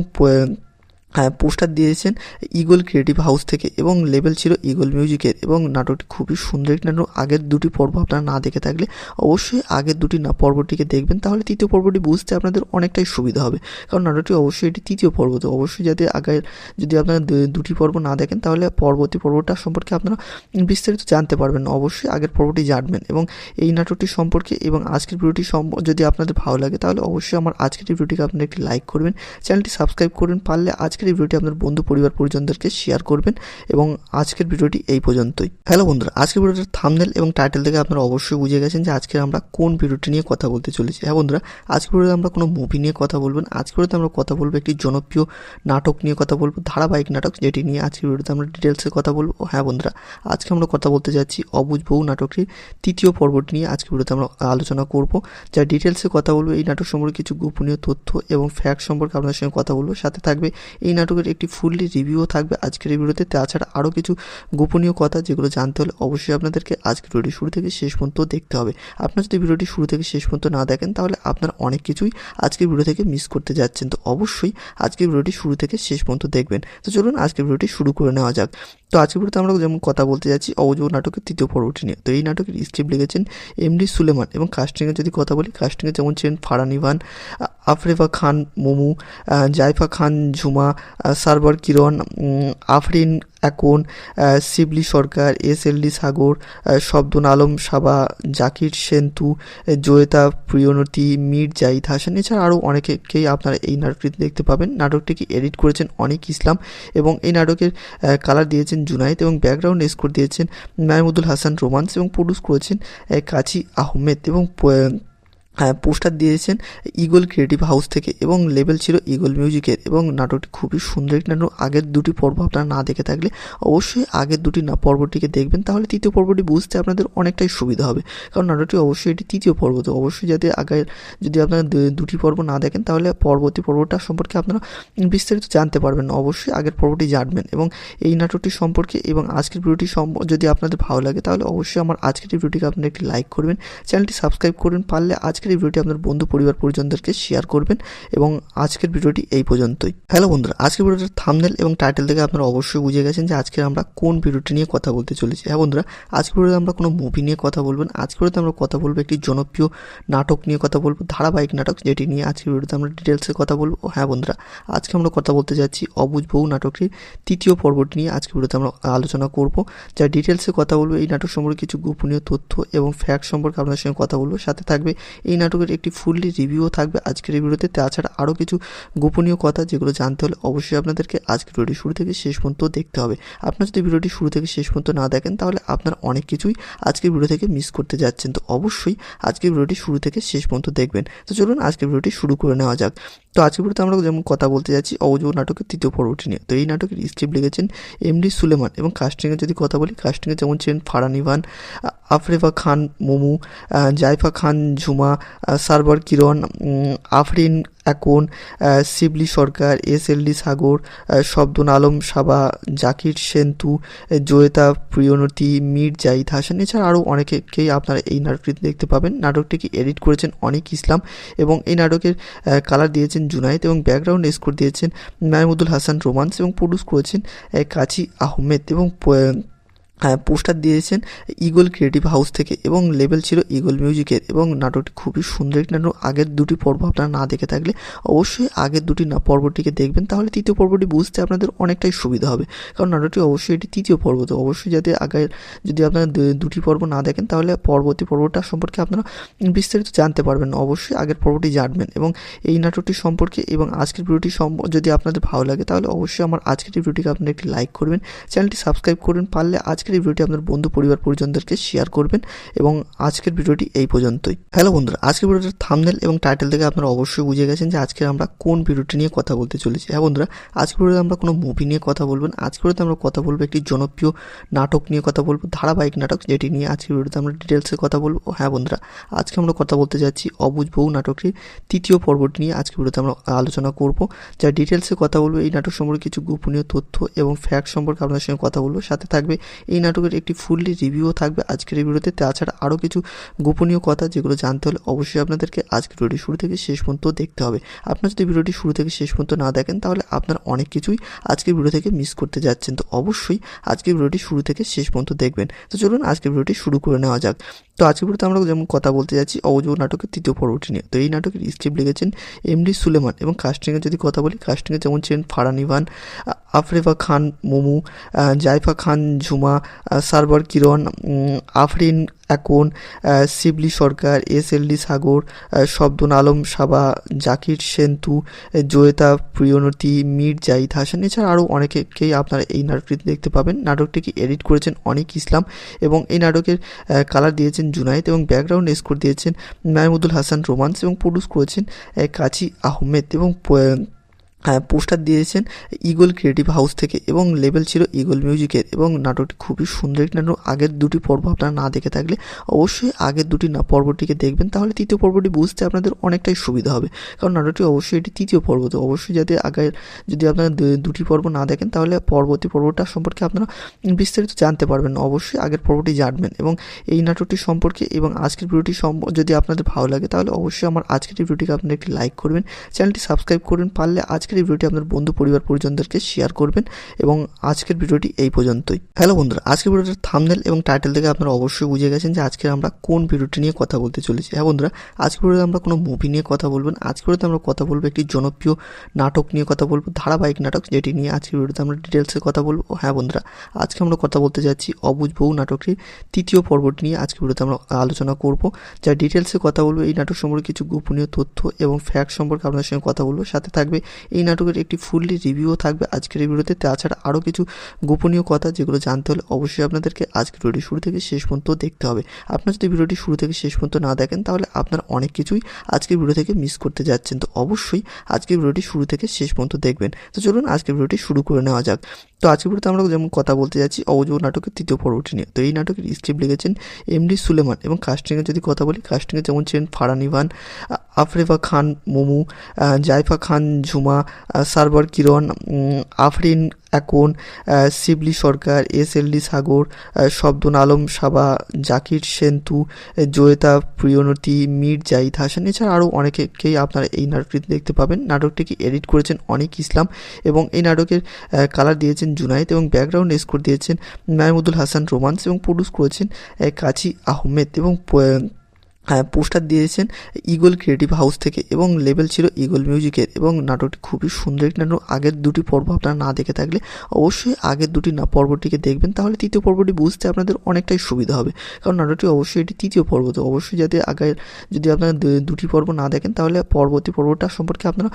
পোস্টার দিয়েছেন ইগল ক্রিয়েটিভ হাউস থেকে এবং লেবেল ছিল ইগল মিউজিকের। এবং নাটকটি খুবই সুন্দর একটি নাটক। আগের দুটি পর্ব আপনারা না দেখে থাকলে অবশ্যই আগের দুটি পর্বটিকে দেখবেন, তাহলে তৃতীয় পর্বটি বুঝতে আপনাদের অনেকটাই সুবিধা হবে, কারণ নাটকটি অবশ্যই এটি তৃতীয় পর্ব। তো অবশ্যই যাতে আগের যদি আপনারা দুটি পর্ব না দেখেন তাহলে পরবর্তী পর্বটা সম্পর্কে আপনারা বিস্তারিত জানতে পারবেন। অবশ্যই আগের পর্বটি জানবেন এবং এই নাটকটি সম্পর্কে এবং আজকের ভিডিওটি যদি আপনাদের ভালো লাগে তাহলে অবশ্যই আমার আজকের এই ভিডিওটিকে আপনারা একটি লাইক করবেন, চ্যানেলটি সাবস্ক্রাইব করবেন, পারলে আজকের এই ভিডিওটি আপনার বন্ধু পরিবার পরিজনদেরকে শেয়ার করবেন এবং আজকের ভিডিওটি এই পর্যন্তই। হ্যালো বন্ধুরা, আজকের ভিডিওটির থাম্বনেল এবং টাইটেল থেকে আপনারা অবশ্যই বুঝে গেছেন যে আজকে আমরা কোন ভিডিওটি নিয়ে কথা বলতে চলেছি। হ্যাঁ বন্ধুরা, আজকের ভিডিওতে আমরা কোনো মুভি নিয়ে কথা বলবো না, আজকের ভিডিওতে আমরা কথা বলবো একটি জনপ্রিয় নাটক নিয়ে কথা বলবো, ধারাবাহিক নাটক, যেটি নিয়ে আজকের ভিডিওতে আমরা ডিটেলসে কথা বলবো। হ্যাঁ বন্ধুরা, আজকে আমরা কথা বলতে যাচ্ছি অবুঝ বউ নাটকটির তৃতীয় পর্বটি নিয়ে আজকের ভিডিওতে আমরা আলোচনা করব, যা ডিটেলসে কথা বলবো। এই নাটক সম্পর্কে কিছু গোপনীয় তথ্য এবং ফ্যাক্ট সম্পর্কে আপনাদের সঙ্গে কথা বলবো, সাথে থাকবে এই নাটকের একটি ফুললি রিভিউও থাকবে আজকের এই ভিডিওতে। তাছাড়া আরও কিছু গোপনীয় কথা যেগুলো জানতে হলে অবশ্যই আপনাদেরকে আজকের ভিডিওটি শুরু থেকে শেষ পর্যন্ত দেখতে হবে। আপনারা যদি ভিডিওটি শুরু থেকে শেষ পর্যন্ত না দেখেন তাহলে আপনারা অনেক কিছুই আজকের ভিডিও থেকে মিস করতে যাচ্ছেন। তো অবশ্যই আজকের ভিডিওটি শুরু থেকে শেষ পর্যন্ত দেখবেন। তো চলুন আজকের ভিডিওটি শুরু করে নেওয়া যাক। তো আজকের ভিডিওতে আমরা যেমন কথা বলতে যাচ্ছি অবুঝ বউ নাটকের তৃতীয় পর্বটি নিয়ে। তো এই নাটকের স্ক্রিপ্ট লিখেছেন এমডি সুলেমান এবং কাস্টিংয়ের যদি কথা বলি, কাস্টিংয়ে যেমন ছিলেন ফারহান ইভান, আফরেফা খান মোমু, জাইফা খান ঝুমা, সারবার কিরণ, আফরিন একন, শিবলি সরকার, এসএলডি সাগর, শব্দন আলম সাবা, জাকির সেন্তু, জয়িতা প্রিয়নতি, মীর জাহিদ হাসান, এছাড়া আরও অনেকেই আপনারা এই নাটকটি দেখতে পাবেন। নাটকটিকে এডিট করেছেন অনিক ইসলাম এবং এই নাটকের কালার দিয়েছেন জুনায়েদ এবং ব্যাকগ্রাউন্ড স্কোর দিয়েছেন মাহমুদুল হাসান রোমান্স এবং প্রডিউস করেছেন কাজী আহমেদ এবং পোস্টার দিয়েছেন ইগল ক্রিয়েটিভ হাউস থেকে এবং লেবেল ছিল ইগল মিউজিকের। এবং নাটকটি খুবই সুন্দর একটি নাটক। আগের দুটি পর্ব আপনারা না দেখে থাকলে অবশ্যই আগের দুটি পর্বটিকে দেখবেন, তাহলে তৃতীয় পর্বটি বুঝতে আপনাদের অনেকটাই সুবিধা হবে, কারণ নাটকটি অবশ্যই এটি তৃতীয় পর্ব। তো অবশ্যই যাতে আগের যদি আপনারা দুটি পর্ব না দেখেন তাহলে পরবর্তী পর্বটা সম্পর্কে আপনারা বিস্তারিত জানতে পারবেন। অবশ্যই আগের পর্বটি জানবেন এবং এই নাটকটি সম্পর্কে এবং আজকের ভিডিওটি যদি আপনাদের ভালো লাগে তাহলে অবশ্যই আমার আজকের এই ভিডিওটিকে আপনারা একটি লাইক করবেন, চ্যানেলটি সাবস্ক্রাইব করবেন, পারলে আজকের এই ভিডিওটি আপনার বন্ধু পরিবার পরিজনদেরকে শেয়ার করবেন এবং আজকের ভিডিওটি এই পর্যন্তই। হ্যালো বন্ধুরা, আজকের ভিডিওটির থাম্বনেল এবং টাইটেল থেকে আপনারা অবশ্যই বুঝে গেছেন যে আজকে আমরা কোন ভিডিওটি নিয়ে কথা বলতে চলেছি। হ্যাঁ বন্ধুরা, আজকের ভিডিওতে আমরা কোনো মুভি নিয়ে কথা বলবো না, আজকের ভিডিওতে আমরা কথা বলবো একটি জনপ্রিয় নাটক নিয়ে কথা বলবো, ধারাবাহিক নাটক, যেটি নিয়ে আজকের ভিডিওতে আমরা ডিটেলসে কথা বলবো। হ্যাঁ বন্ধুরা, আজকে আমরা কথা বলতে যাচ্ছি অবুঝ বউ নাটকটির তৃতীয় পর্বটি নিয়ে আজকের ভিডিওতে আমরা আলোচনা করব, যা ডিটেলসে কথা বলবো। এই নাটক সম্পর্কে কিছু গোপনীয় তথ্য এবং ফ্যাক্ট সম্পর্কে আপনাদের সঙ্গে কথা বলবো, সাথে থাকবে এই নাটকের একটি ফুললি রিভিউও থাকবে আজকের এই ভিডিওতে। তাছাড়া আরও কিছু গোপনীয় কথা যেগুলো জানতে হলে অবশ্যই আপনাদেরকে আজকের ভিডিওটি শুরু থেকে শেষ পর্যন্ত দেখতে হবে। আপনারা যদি ভিডিওটি শুরু থেকে শেষ পর্যন্ত না দেখেন তাহলে আপনারা অনেক কিছুই আজকের ভিডিও থেকে মিস করতে যাচ্ছেন। তো অবশ্যই আজকের ভিডিওটি শুরু থেকে শেষ পর্যন্ত দেখবেন। তো চলুন আজকের ভিডিওটি শুরু করে নেওয়া যাক। তো আজকের ভিডিওতে আমরা যেমন কথা বলতে যাচ্ছি অবুঝ নাটকের তৃতীয় পর্বটি নিয়ে। তো এই নাটকের স্ক্রিপ্ট লিখেছেন এমডি সুলেমান এবং কাস্টিংয়ে যদি কথা বলি, কাস্টিংয়ে যেমন ছিলেন ফারহান ইভান, আফরেফা খান মোমু, জাইফা খান ঝুমা, সারবার কিরণ, আফরিন একন, শিবলি সরকার, এসএলডি সাগর, শব্দন আলম সাবা, জাকির সেন্তু, জয়িতা প্রিয়নতি, মীর জাহিদ হাসান, এছাড়া আরও অনেকেই আপনারা এই নাটকটি দেখতে পাবেন। নাটকটিকে এডিট করেছেন অনিক ইসলাম এবং এই নাটকের কালার দিয়েছেন জুনায়েদ এবং ব্যাকগ্রাউন্ড স্কোর দিয়েছেন মাহমুদুল হাসান রোমান্স এবং প্রডিউস করেছেন কাজী আহমেদ এবং পোস্টার দিয়েছেন ইগল ক্রিয়েটিভ হাউস থেকে এবং লেবেল ছিল ইগল মিউজিকের। এবং নাটকটি খুবই সুন্দর একটি নাটক। আগের দুটি পর্ব আপনারা না দেখে থাকলে অবশ্যই আগের দুটি পর্বটিকে দেখবেন, তাহলে তৃতীয় পর্বটি বুঝতে আপনাদের অনেকটাই সুবিধা হবে। কারণ নাটকটি অবশ্যই এটি তৃতীয় পর্ব, তো অবশ্যই যাতে আগের যদি আপনারা দুটি পর্ব না দেখেন তাহলে পরবর্তী পর্বটা সম্পর্কে আপনারা বিস্তারিত জানতে পারবেন না। অবশ্যই আগের পর্বটি জানবেন এবং এই নাটকটি সম্পর্কে এবং আজকের ভিডিওটি যদি আপনাদের ভালো লাগে তাহলে অবশ্যই আমার আজকের এই ভিডিওটিকে আপনারা একটি লাইক করবেন, চ্যানেলটি সাবস্ক্রাইব করবেন, পারলে আজকের এই ভিডিওটি আপনার বন্ধু পরিবার পরিজনদেরকে শেয়ার করবেন। এবং আজকের ভিডিওটি এই পর্যন্তই। হ্যালো বন্ধুরা, আজকের ভিডিওটির থাম্বনেল এবং টাইটেল থেকে আপনারা অবশ্যই বুঝে গেছেন যে আজকে আমরা কোন ভিডিওটি নিয়ে কথা বলতে চলেছি। হ্যাঁ বন্ধুরা, আজকের ভিডিওতে আমরা কোনো মুভি নিয়ে কথা বলবো না। আজকের ভিডিওতে আমরা কথা বলবো একটি জনপ্রিয় নাটক নিয়ে কথা বলবো, ধারাবাহিক নাটক, যেটি নিয়ে আজকের ভিডিওতে আমরা ডিটেলসে কথা বলবো। হ্যাঁ বন্ধুরা, আজকে আমরা কথা বলতে যাচ্ছি অবুঝ বউ নাটকটির তৃতীয় পর্বটি নিয়ে আজকের ভিডিওতে আমরা আলোচনা করব। যা ডিটেলসে কথা বলবো এই নাটক সম্পর্কে কিছু গোপনীয় তথ্য এবং ফ্যাক্ট সম্পর্কে আপনাদের সঙ্গে কথা বলবো। সাথে থাকবে এই নাটকের একটি ফুললি রিভিউও থাকবে আজকের এই ভিডিওতে। তাছাড়া আরও কিছু গোপনীয় কথা যেগুলো জানতে হলে অবশ্যই আপনাদেরকে আজকের ভিডিওটি শুরু থেকে শেষ পর্যন্ত দেখতে হবে। আপনারা যদি ভিডিওটি শুরু থেকে শেষ পর্যন্ত না দেখেন তাহলে আপনারা অনেক কিছুই আজকের ভিডিও থেকে মিস করতে যাচ্ছেন। তো অবশ্যই আজকের ভিডিওটি শুরু থেকে শেষ পর্যন্ত দেখবেন। তো চলুন আজকের ভিডিওটি শুরু করে নেওয়া যাক। তো আজকের ভিডিওতে আমরা যেমন কথা বলতে যাচ্ছি অবুঝ নাটকের তৃতীয় পর্বটি নিয়ে। তো এই নাটকের স্ক্রিপ্ট লিখেছেন এমডি সুলেমান এবং কাস্টিংয়ে যদি কথা বলি, কাস্টিংয়ে যেমন ছিলেন ফারহান ইভান, আফরেফা খান মোমু, জাইফা খান ঝুমা, সারবার কিরণ, আফরিন একন, শিবলি সরকার, এসএলডি সাগর, শব্দন আলম সাবা, জাকির সেন্তু, জয়িতা প্রিয়নতি, মীর জাহিদ হাসান, এছাড়া আরও অনেকেই আপনারা এই নাটকটি দেখতে পাবেন। নাটকটিকে এডিট করেছেন অনিক ইসলাম এবং এই নাটকের কালার দিয়েছেন জুনায়েদ এবং ব্যাকগ্রাউন্ড স্কোর দিয়েছেন মাহমুদুল হাসান রোমান্স এবং প্রডিউস করেছেন কাজী আহমেদ এবং পোস্টার দিয়েছেন ইগল ক্রিয়েটিভ হাউস থেকে এবং লেবেল ছিল ইগল মিউজিকের। এবং নাটকটি খুবই সুন্দর একটি নাটক। আগের দুটি পর্ব আপনারা না দেখে থাকলে অবশ্যই আগের দুটি পর্বটিকে দেখবেন, তাহলে তৃতীয় পর্বটি বুঝতে আপনাদের অনেকটাই সুবিধা হবে। কারণ নাটকটি অবশ্যই এটি তৃতীয় পর্ব, তো অবশ্যই যাতে আগের যদি আপনারা দুটি পর্ব না দেখেন তাহলে পরবর্তী পর্বটা সম্পর্কে আপনারা বিস্তারিত জানতে পারবেন না। অবশ্যই আগের পর্বটি জানবেন এবং এই নাটকটি সম্পর্কে এবং আজকের ভিডিওটি যদি আপনাদের ভালো লাগে তাহলে অবশ্যই আমার আজকের এই ভিডিওটিকে আপনারা একটি লাইক করবেন, চ্যানেলটি সাবস্ক্রাইব করবেন, পারলে আজকের এই ভিডিওটি আপনার বন্ধু পরিবার পরিজনদেরকে শেয়ার করবেন। এবং আজকের ভিডিওটি এই পর্যন্তই। হ্যালো বন্ধুরা, আজকের ভিডিওটির থাম্বনেল এবং টাইটেল থেকে আপনারা অবশ্যই বুঝে গেছেন যে আজকে আমরা কোন ভিডিওটি নিয়ে কথা বলতে চলেছি। হ্যাঁ বন্ধুরা, আজকের ভিডিওতে আমরা কোনো মুভি নিয়ে কথা বলবো না। আজকের ভিডিওতে আমরা কথা বলবো একটি জনপ্রিয় নাটক নিয়ে কথা বলবো, ধারাবাহিক নাটক, যেটি নিয়ে আজকের ভিডিওতে আমরা ডিটেলসে কথা বলবো। হ্যাঁ বন্ধুরা, আজকে আমরা কথা বলতে যাচ্ছি অবুঝ বউ নাটকটির তৃতীয় পর্বটি নিয়ে আজকের ভিডিওতে আমরা আলোচনা করব। যা ডিটেলসে কথা বলবো এই নাটক সম্পর্কে কিছু গোপনীয় তথ্য এবং ফ্যাক্ট সম্পর্কে আপনাদের সঙ্গে কথা বলবো। সাথে থাকবে এই নাটকের একটি ফুললি রিভিউও থাকবে আজকের এই ভিডিওতে। তাছাড়া আরও কিছু গোপনীয় কথা যেগুলো জানতে হলে অবশ্যই আপনাদেরকে আজকের ভিডিওটি শুরু থেকে শেষ পর্যন্ত দেখতে হবে। আপনারা যদি ভিডিওটি শুরু থেকে শেষ পর্যন্ত না দেখেন তাহলে আপনারা অনেক কিছুই আজকের ভিডিও থেকে মিস করতে যাচ্ছেন। তো অবশ্যই আজকের ভিডিওটি শুরু থেকে শেষ পর্যন্ত দেখবেন। তো চলুন আজকের ভিডিওটি শুরু করে নেওয়া যাক। তো আজকের ভিডিওতে আমরা যেমন কথা বলতে যাচ্ছি অবুঝ নাটকের তৃতীয় পর্বটি নিয়ে। তো এই নাটকের স্ক্রিপ্ট লিখেছেন এমডি সুলেমান এবং কাস্টিংয়ে যদি কথা বলি, কাস্টিংয়ে যেমন ছিলেন ফারহান ইভান, আফরেফা খান মোমু, জাইফা খান ঝুমা, সারবার কিরণ, আফরিন একন, শিবলি সরকার, এসএলডি সাগর, শব্দন আলম সাবা, জাকির সেন্তু, জয়িতা প্রিয়নতি, মীর জাহিদ হাসান, এছাড়া আরও অনেকেই আপনারা এই নাটকটি দেখতে পাবেন। নাটকটিকে এডিট করেছেন অনিক ইসলাম এবং এই নাটকের কালার দিয়েছেন জুনায়েদ এবং ব্যাকগ্রাউন্ড স্কোর দিয়েছেন মাহমুদুল হাসান রোমান্স এবং প্রডিউস করেছেন কাজী আহমেদ এবং পোস্টার দিয়েছেন ইগল ক্রিয়েটিভ হাউস থেকে এবং লেবেল ছিল ইগল মিউজিকের। এবং নাটকটি খুবই সুন্দর একটি নাটক। আগের দুটি পর্ব আপনারা না দেখে থাকলে অবশ্যই আগের দুটি পর্বটিকে দেখবেন, তাহলে তৃতীয় পর্বটি বুঝতে আপনাদের অনেকটাই সুবিধা হবে। কারণ নাটকটি অবশ্যই এটি তৃতীয় পর্ব, তো অবশ্যই যাতে আগের যদি আপনারা দুটি পর্ব না দেখেন তাহলে পরবর্তী পর্বটা সম্পর্কে আপনারা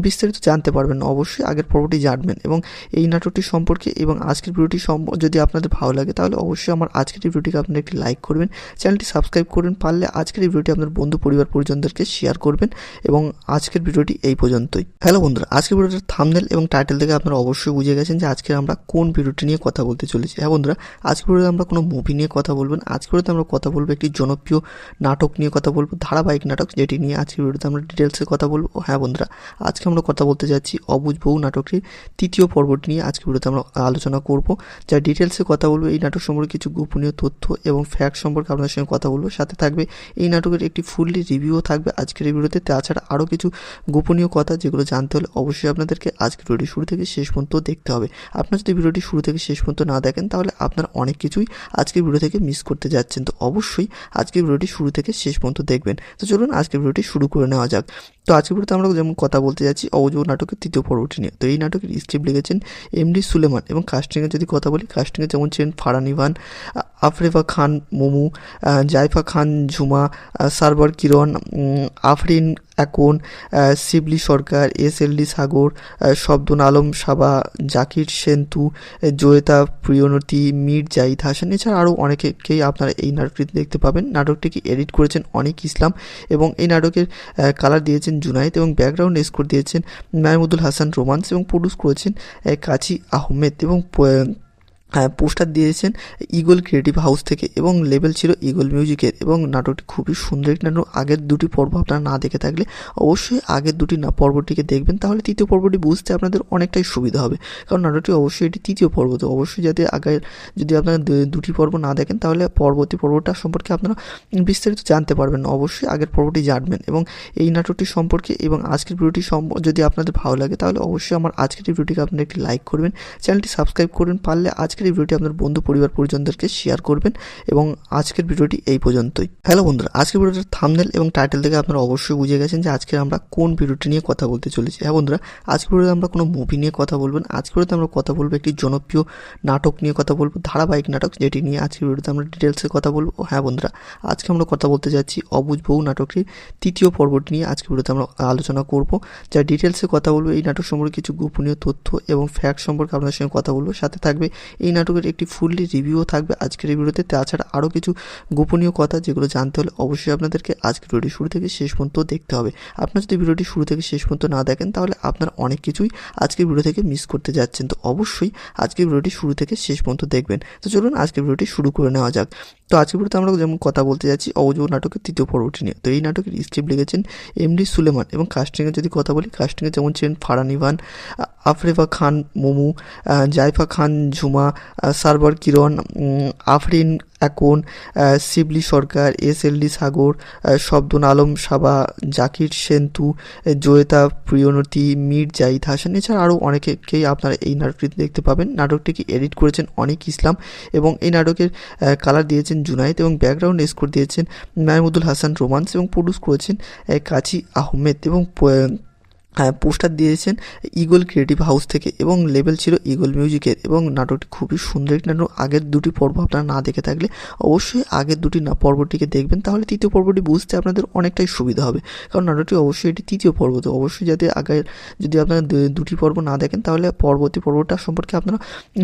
বিস্তারিত জানতে পারবেন না। অবশ্যই আগের পর্বটি জানবেন এবং এই নাটকটি সম্পর্কে এবং আজকের ভিডিওটি যদি আপনাদের ভালো লাগে তাহলে অবশ্যই আমার আজকের এই ভিডিওটিকে আপনারা একটি লাইক করবেন, চ্যানেলটি সাবস্ক্রাইব করবেন, পারলে আজকের আজকের এই ভিডিওটি আপনার বন্ধু পরিবার পরিজনদেরকে শেয়ার করবেন এবং আজকের ভিডিওটি এই পর্যন্তই। হ্যালো বন্ধুরা, আজকের ভিডিওটার থাম্বনেল এবং টাইটেল থেকে আপনারা অবশ্যই বুঝে গেছেন যে আজকে আমরা কোন ভিডিওটি নিয়ে কথা বলতে চলেছি। হ্যাঁ বন্ধুরা, আজকের ভিডিওতে আমরা কোনো মুভি নিয়ে কথা বলবো না, আজকের ভিডিওতে আমরা কথা বলবো একটি জনপ্রিয় নাটক নিয়ে কথা বলবো, ধারাবাহিক নাটক, যেটি নিয়ে আজকের ভিডিওতে আমরা ডিটেলসে কথা বলবো। হ্যাঁ বন্ধুরা, আজকে আমরা কথা বলতে যাচ্ছি অবুঝ বউ নাটকটির তৃতীয় পর্বটি নিয়ে আজকের ভিডিওতে আমরা আলোচনা করব, যা ডিটেলসে কথা বলবো। এই নাটক সম্পর্কে কিছু গোপনীয় তথ্য এবং ফ্যাক্ট সম্পর্কে আপনাদের সঙ্গে কথা বলবো, সাথে থাকবে এই নাটকের একটি ফুললি রিভিউও থাকবে আজকের এই ভিডিওতে। তাছাড়া আরও কিছু গোপনীয় কথা যেগুলো জানতে হলে অবশ্যই আপনাদেরকে আজকের ভিডিওটি শুরু থেকে শেষ পর্যন্ত দেখতে হবে। আপনারা যদি ভিডিওটি শুরু থেকে শেষ পর্যন্ত না দেখেন তাহলে আপনারা অনেক কিছুই আজকের ভিডিও থেকে মিস করতে যাচ্ছেন। তো অবশ্যই আজকের ভিডিওটি শুরু থেকে শেষ পর্যন্ত দেখবেন। তো চলুন আজকের ভিডিওটি শুরু করে নেওয়া যাক। তো আজকের ভিডিওতে আমরা যেমন কথা বলতে যাচ্ছি অবুঝ বউ নাটকের তৃতীয় পর্বটি নিয়ে। তো এই নাটকের স্ক্রিপ্ট লিখেছেন এমডি সুলেমান এবং কাস্টিংয়ে যদি কথা বলি, কাস্টিংয়ে যেমন ছিলেন ফারহান ইভান, আফরেফা খান মোমু, জাইফা খান ঝুমা, সারবার কিরণ, আফরিন একন, শিবলি সরকার, এসএলডি সাগর, শব্দন আলম সাবা, জাকির সেন্তু, জয়িতা প্রিয়নতি, মীর জাহিদ হাসান, এছাড়া আরও অনেকেই আপনারা এই নাটকটি দেখতে পাবেন। নাটকটিকে এডিট করেছেন অনিক ইসলাম এবং এই নাটকের কালার দিয়েছেন জুনায়েদ এবং ব্যাকগ্রাউন্ড স্কোর দিয়েছেন মাহমুদুল হাসান রোমান্স এবং প্রডিউস করেছেন কাজী আহমেদ এবং পোস্টার দিয়েছেন ইগল ক্রিয়েটিভ হাউস থেকে এবং লেবেল ছিল ইগল মিউজিকের। এবং নাটকটি খুবই সুন্দর একটি নাটক। আগের দুটি পর্ব আপনারা না দেখে থাকলে অবশ্যই আগের দুটি পর্বটিকে দেখবেন, তাহলে তৃতীয় পর্বটি বুঝতে আপনাদের অনেকটাই সুবিধা হবে, কারণ নাটকটি অবশ্যই এটি তৃতীয় পর্ব। তো অবশ্যই যাতে আগের যদি আপনারা দুটি পর্ব না দেখেন তাহলে পরবর্তী পর্বটা সম্পর্কে আপনারা বিস্তারিত জানতে পারবেন না। অবশ্যই আগের পর্বটি জানবেন এবং এই নাটকটি সম্পর্কে এবং আজকের ভিডিওটি যদি আপনাদের ভালো লাগে তাহলে অবশ্যই আমার আজকের এই ভিডিওটিকে আপনারা একটি লাইক করবেন, চ্যানেলটি সাবস্ক্রাইব করবেন, পারলে আজকের এই ভিডিওটি আপনার বন্ধু পরিবার পরিজনদেরকে শেয়ার করবেন এবং আজকের ভিডিওটি এই পর্যন্তই। হ্যালো বন্ধুরা, আজকের ভিডিওটার থাম্বনেল এবং টাইটেল থেকে আপনারা অবশ্যই বুঝে গেছেন যে আজকে আমরা কোন ভিডিওটি নিয়ে কথা বলতে চলেছি। হ্যাঁ বন্ধুরা, আজকের ভিডিওতে আমরা কোনো মুভি নিয়ে কথা বলবো না, আজকের ভিডিওতে আমরা কথা বলবো একটি জনপ্রিয় নাটক নিয়ে কথা বলবো, ধারাবাহিক নাটক, যেটি নিয়ে আজকের ভিডিওতে আমরা ডিটেলসে কথা বলবো। হ্যাঁ বন্ধুরা, আজকে আমরা কথা বলতে যাচ্ছি অবুঝ বউ নাটকটির তৃতীয় পর্বটি নিয়ে আজকের ভিডিওতে আমরা আলোচনা করব, যা ডিটেলসে কথা বলবো। এই নাটক সম্পর্কে কিছু গোপনীয় তথ্য এবং ফ্যাক্ট সম্পর্কে আপনাদের সঙ্গে কথা বলবো, সাথে থাকবে এই নাটকের একটি ফুললি রিভিউও থাকবে আজকের এই ভিডিওতে। তাছাড়া আরও কিছু গোপনীয় কথা যেগুলো জানতে হলে অবশ্যই আপনাদেরকে আজকের ভিডিওটি শুরু থেকে শেষ পর্যন্ত দেখতে হবে। আপনারা যদি ভিডিওটি শুরু থেকে শেষ পর্যন্ত না দেখেন তাহলে আপনারা অনেক কিছুই আজকের ভিডিও থেকে মিস করতে যাচ্ছেন। তো অবশ্যই আজকের ভিডিওটি শুরু থেকে শেষ পর্যন্ত দেখবেন। তো চলুন আজকের ভিডিওটি শুরু করে নেওয়া যাক। তো আজকের ভিডিওতে আমরা যেমন কথা বলতে যাচ্ছি অবুঝ বউ নাটকের তৃতীয় পর্বটি নিয়ে। তো এই নাটকের স্ক্রিপ্ট লিখেছেন এমডি সুলেমান এবং কাস্টিংয়ে যদি কথা বলি, কাস্টিংয়ে যেমন ছিলেন ফারহান ইভান, আফরেফা খান মোমু, জাইফা খান ঝুমা, সারবার কিরণ, আফরিন একন, শিবলি সরকার, এসএলডি সাগর, শব্দন আলম সাবা, জাকির সেন্তু, জয়িতা প্রিয়নতি, মীর জাহিদ হাসান, এছাড়া আরও অনেকেই আপনারা এই নাটকটি দেখতে পাবেন। নাটকটিকে এডিট করেছেন অনিক ইসলাম এবং এই নাটকের কালার দিয়েছেন জুনায়েদ এবং ব্যাকগ্রাউন্ড স্কোর দিয়েছেন মাহমুদুল হাসান রোমান্স এবং প্রডিউস করেছেন কাজী আহমেদ এবং পোস্টার দিয়েছেন ইগল ক্রিয়েটিভ হাউস থেকে এবং লেবেল ছিল ইগল মিউজিকের। এবং নাটকটি খুবই সুন্দর একটি নাটক। আগের দুটি পর্ব আপনারা না দেখে থাকলে অবশ্যই আগের দুটি পর্বটিকে দেখবেন, তাহলে তৃতীয় পর্বটি বুঝতে আপনাদের অনেকটাই সুবিধা হবে, কারণ নাটকটি অবশ্যই এটি তৃতীয় পর্ব। তো অবশ্যই যাতে আগের যদি আপনারা দুটি পর্ব না দেখেন তাহলে পরবর্তী পর্বটা সম্পর্কে আপনারা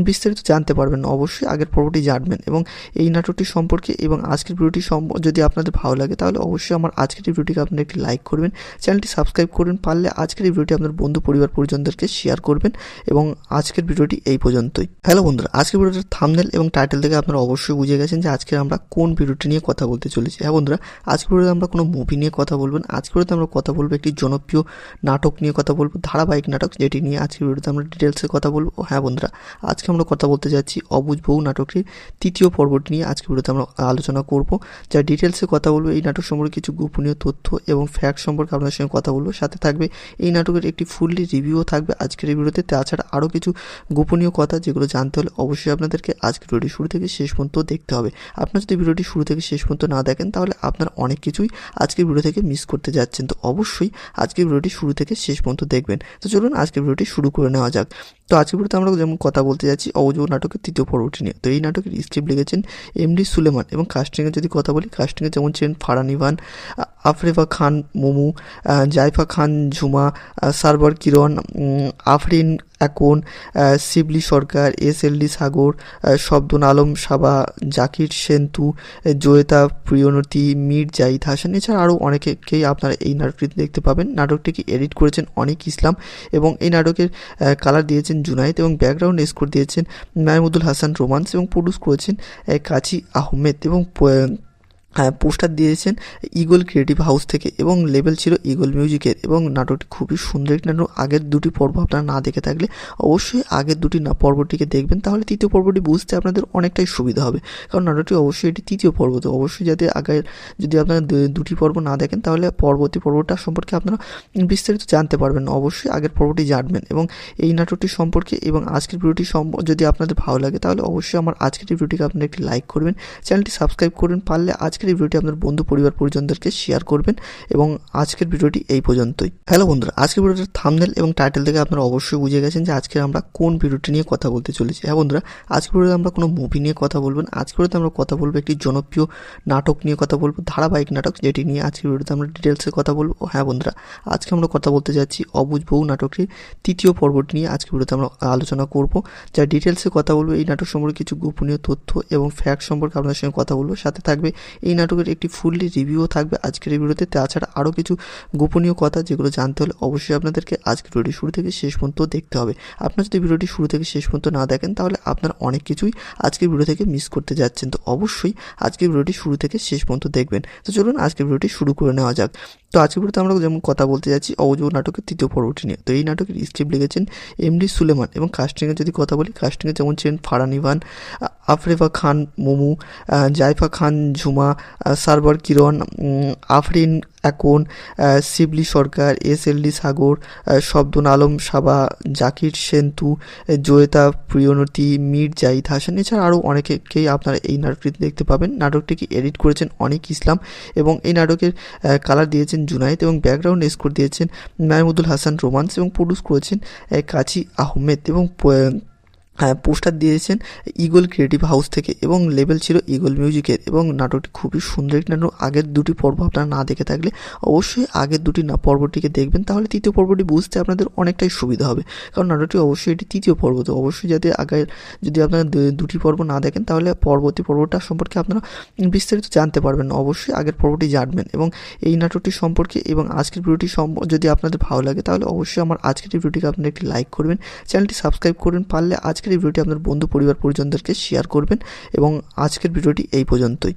বিস্তারিত জানতে পারবেন না। অবশ্যই আগের পর্বটি জানবেন এবং এই নাটকটি সম্পর্কে এবং আজকের ভিডিওটি যদি আপনাদের ভালো লাগে তাহলে অবশ্যই আমার আজকের এই ভিডিওটিকে আপনারা একটি লাইক করবেন, চ্যানেলটি সাবস্ক্রাইব করবেন, পারলে আজকের এই ভিডিওটি আপনার বন্ধু পরিবার পরিজনদেরকে শেয়ার করবেন এবং আজকের ভিডিওটি এই পর্যন্তই। হ্যালো বন্ধুরা, আজকের ভিডিওটার থাম্বনেল এবং টাইটেল থেকে আপনারা অবশ্যই বুঝে গেছেন যে আজকে আমরা কোন ভিডিওটি নিয়ে কথা বলতে চলেছি। হ্যাঁ বন্ধুরা, আজকের ভিডিওতে আমরা কোনো মুভি নিয়ে কথা বলবো না, আজকের ভিডিওতে আমরা কথা বলবো একটি জনপ্রিয় নাটক নিয়ে কথা বলবো, ধারাবাহিক নাটক, যেটি নিয়ে আজকের ভিডিওতে আমরা ডিটেলসে কথা বলবো। হ্যাঁ বন্ধুরা, আজকে আমরা কথা বলতে যাচ্ছি অবুঝ বউ নাটকটির তৃতীয় পর্বটি নিয়ে আজকের ভিডিওতে আমরা আলোচনা করব, যা ডিটেলসে কথা বলবো। এই নাটক সম্পর্কে কিছু গোপনীয় তথ্য এবং ফ্যাক্ট সম্পর্কে আপনাদের সঙ্গে কথা বলবো, সাথে থাকবে এই নাটকের একটি ফুললি রিভিউও থাকবে আজকের এই ভিডিওতে। তাছাড়া আরও কিছু গোপনীয় কথা যেগুলো জানতে হলে অবশ্যই আপনাদেরকে আজকের ভিডিওটি শুরু থেকে শেষ পর্যন্ত দেখতে হবে। আপনারা যদি ভিডিওটি শুরু থেকে শেষ পর্যন্ত না দেখেন তাহলে আপনারা অনেক কিছুই আজকের ভিডিও থেকে মিস করতে যাচ্ছেন। তো অবশ্যই আজকের ভিডিওটি শুরু থেকে শেষ পর্যন্ত দেখবেন। তো চলুন আজকের ভিডিওটি শুরু করে নেওয়া যাক। তো আজকের ভিডিওতে আমরা যেমন কথা বলতে যাচ্ছি অবুঝ বউ নাটকের তৃতীয় পর্বটি নিয়ে। তো এই নাটকের স্ক্রিপ্ট লিখেছেন এমডি সুলেমান এবং কাস্টিংয়ে যদি কথা বলি, কাস্টিংয়ে যেমন ছিলেন ফারহান ইভান, আফরেফা খান মোমু, জাইফা খান ঝুমা, সারবার কিরণ, আফরিন একন, শিবলি সরকার, SLD সাগর, শব্দন আলম সাবা, জাকির সেন্তু, জয়িতা প্রিয়নতি, মীর জাহিদ হাসান, এছাড়া আরও অনেকেই আপনারা এই নাটকটিতে দেখতে পাবেন। নাটকটিকে এডিট করেছেন অনিক ইসলাম এবং এই নাটকের কালার দিয়েছেন জুনায়েদ এবং ব্যাকগ্রাউন্ড স্কোর দিয়েছেন মাহমুদুল হাসান রোমান্স এবং প্রডিউস করেছেন কাজী আহমেদ এবং পোস্টার দিয়েছেন ইগল ক্রিয়েটিভ হাউস থেকে এবং লেবেল ছিল ইগল মিউজিকের এবং নাটকটি খুবই সুন্দর একটি নাটক। আগের দুটি পর্ব আপনারা না দেখে থাকলে অবশ্যই আগের দুটি পর্বটিকে দেখবেন, তাহলে তৃতীয় পর্বটি বুঝতে আপনাদের অনেকটাই সুবিধা হবে, কারণ নাটকটি অবশ্যই এটি তৃতীয় পর্ব, তো অবশ্যই যাতে আগের যদি আপনারা দুটি পর্ব না দেখেন তাহলে পরবর্তী পর্বটা সম্পর্কে আপনারা বিস্তারিত জানতে পারবেন না, অবশ্যই আগের পর্বটি জানবেন। এবং এই নাটকটি সম্পর্কে এবং আজকের ভিডিওটি যদি আপনাদের ভালো লাগে তাহলে অবশ্যই আমার আজকের এই ভিডিওটিকে আপনারা একটি লাইক করবেন, চ্যানেলটি সাবস্ক্রাইব করবেন, পারলে আজকের এই ভিডিওটি আপনার বন্ধু পরিবার পরিজনদেরকে শেয়ার করবেন। এবং আজকের ভিডিওটি এই পর্যন্তই। হ্যালো বন্ধুরা, আজকের ভিডিওটার থাম্বনেল এবং টাইটেল থেকে আপনারা অবশ্যই বুঝে গেছেন যে আজকে আমরা কোন ভিডিওটি নিয়ে কথা বলতে চলেছি। হ্যাঁ বন্ধুরা, আজকের ভিডিওতে আমরা কোনো মুভি নিয়ে কথা বলবো না, আজকের ভিডিওতে আমরা কথা বলবো একটি জনপ্রিয় নাটক নিয়ে কথা বলবো, ধারাবাহিক নাটক, যেটি নিয়ে আজকের ভিডিওতে আমরা ডিটেলসে কথা বলবো। হ্যাঁ বন্ধুরা, আজকে আমরা কথা বলতে যাচ্ছি অবুঝ বউ নাটকটির তৃতীয় পর্বটি নিয়ে আজকের ভিডিওতে আমরা আলোচনা করব, যা ডিটেলসে কথা বলবো। এই নাটক সম্পর্কে কিছু গোপনীয় তথ্য এবং ফ্যাক্ট সম্পর্কে আপনাদের সঙ্গে কথা বলবো, সাথে থাকবে এই নাটকের একটি ফুললি রিভিউও থাকবে আজকের এই ভিডিওতে। তাছাড়া আরও কিছু গোপনীয় কথা যেগুলো জানতে হলে অবশ্যই আপনাদেরকে আজকের ভিডিওটি শুরু থেকে শেষ পর্যন্ত দেখতে হবে। আপনারা যদি ভিডিওটি শুরু থেকে শেষ পর্যন্ত না দেখেন তাহলে আপনারা অনেক কিছুই আজকের ভিডিও থেকে মিস করতে যাচ্ছেন, তো অবশ্যই আজকের ভিডিওটি শুরু থেকে শেষ পর্যন্ত দেখবেন। তো চলুন আজকের ভিডিওটি শুরু করে নেওয়া যাক। তো আজকের ভিডিওতে আমরা যেমন কথা বলতে যাচ্ছি অবুঝ বউ নাটকের তৃতীয় পর্বটি নিয়ে। তো এই নাটকের স্ক্রিপ্ট লিখেছেন MD সুলেমান এবং কাস্টিংয়ে যদি কথা বলি, কাস্টিংয়ে যেমন ছিলেন ফারহান ইভান, আফরেফা খান মোমু, জাইফা খান ঝুমা, সারবার কিরণ, আফরিন একন, শিবলি সরকার, SLD সাগর, শব্দন আলম সাবা, জাকির সেন্তু, জয়িতা প্রিয়নতি, মীর জাহিদ হাসান, এছাড়া আরও অনেকেই আপনারা এই নাটকটিতে দেখতে পাবেন। নাটকটিকে এডিট করেছেন অনিক ইসলাম এবং এই নাটকের কালার দিয়েছেন জুনায়েদ এবং ব্যাকগ্রাউন্ড স্কোর দিয়েছেন মাহমুদুল হাসান রোমান্স এবং প্রডিউস করেছেন কাজী আহমেদ এবং পোস্টার দিয়েছেন ইগল ক্রিয়েটিভ হাউস থেকে এবং লেবেল ছিল ইগল মিউজিকের এবং নাটকটি খুবই সুন্দর একটি নাটক। আগের দুটি পর্ব আপনারা না দেখে থাকলে অবশ্যই আগের দুটি পর্বটিকে দেখবেন, তাহলে তৃতীয় পর্বটি বুঝতে আপনাদের অনেকটাই সুবিধা হবে, কারণ নাটকটি অবশ্যই এটি তৃতীয় পর্ব, তো অবশ্যই যাতে আগের যদি আপনারা দুটি পর্ব না দেখেন তাহলে পরবর্তী পর্বটা সম্পর্কে আপনারা বিস্তারিত জানতে পারবেন না, অবশ্যই আগের পর্বটি জানবেন। এবং এই নাটকটি সম্পর্কে এবং আজকের ভিডিওটি যদি আপনাদের ভালো লাগে তাহলে অবশ্যই আমার আজকের এই ভিডিওটিকে আপনারা একটি লাইক করবেন, চ্যানেলটি সাবস্ক্রাইব করবেন, পারলে আজকের এই ভিডিওটি আপনার বন্ধু পরিবার পরিজনদেরকে শেয়ার করবেন। এবং আজকের ভিডিওটি এই পর্যন্তই।